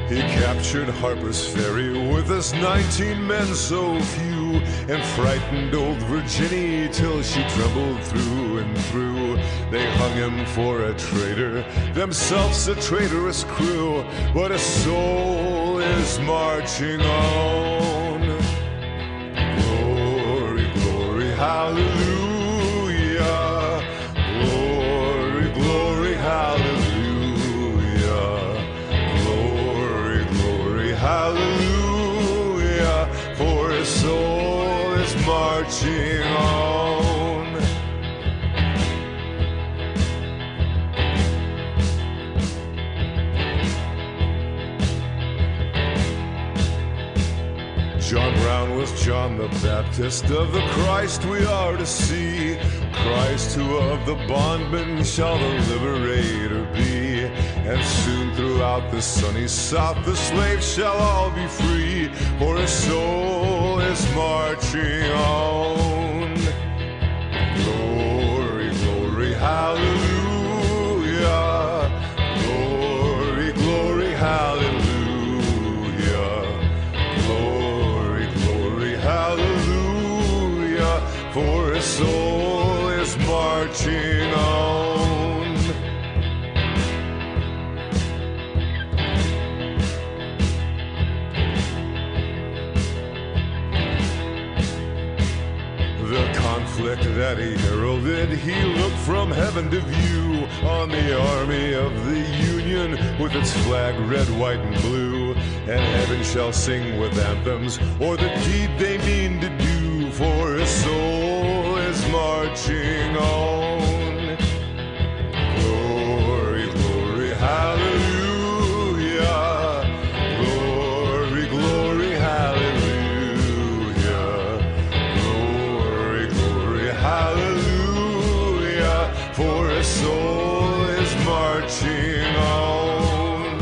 He captured Harper's Ferry with his 19 men so few, and frightened old Virginia till she trembled through and through. They hung him for a traitor, themselves a traitorous crew, but his soul is marching on. Glory, glory, hallelujah. Glory, glory, hallelujah. Hallelujah, for his soul is marching on. John Brown was John the Baptist, of the Christ we are to see. Christ who of the bondman shall the liberator be. And soon throughout the sunny South the slaves shall all be free, for his soul is marching on. Glory, glory, hallelujah. Glory, glory, hallelujah. Glory, glory, hallelujah. For his soul is marching on. That he heralded, he looked from heaven to view on the army of the Union with its flag red, white, and blue. And heaven shall sing with anthems o'er the deed they mean to do, for his soul is marching on. Glory, glory, hallelujah. Glory, glory, hallelujah. Hallelujah, for his soul is marching on.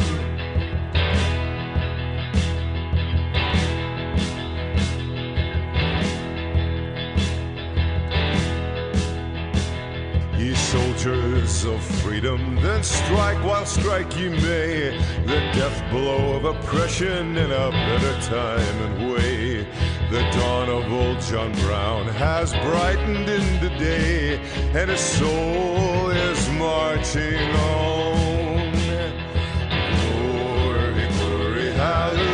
Ye soldiers of freedom, then strike while strike ye may, the death blow of oppression in a better time and way. The dawn of old John Brown has brightened in the day, and his soul is marching on. Glory, glory, hallelujah.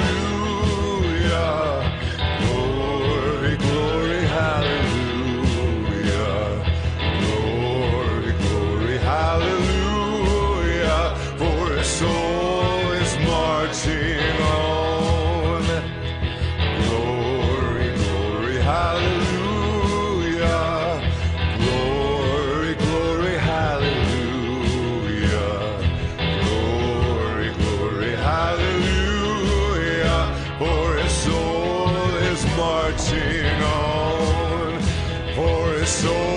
Glory, glory, hallelujah. Glory, glory, hallelujah. For his soul is marching on. Hallelujah, glory, glory, hallelujah, glory, glory, hallelujah, for his soul is marching on, for his soul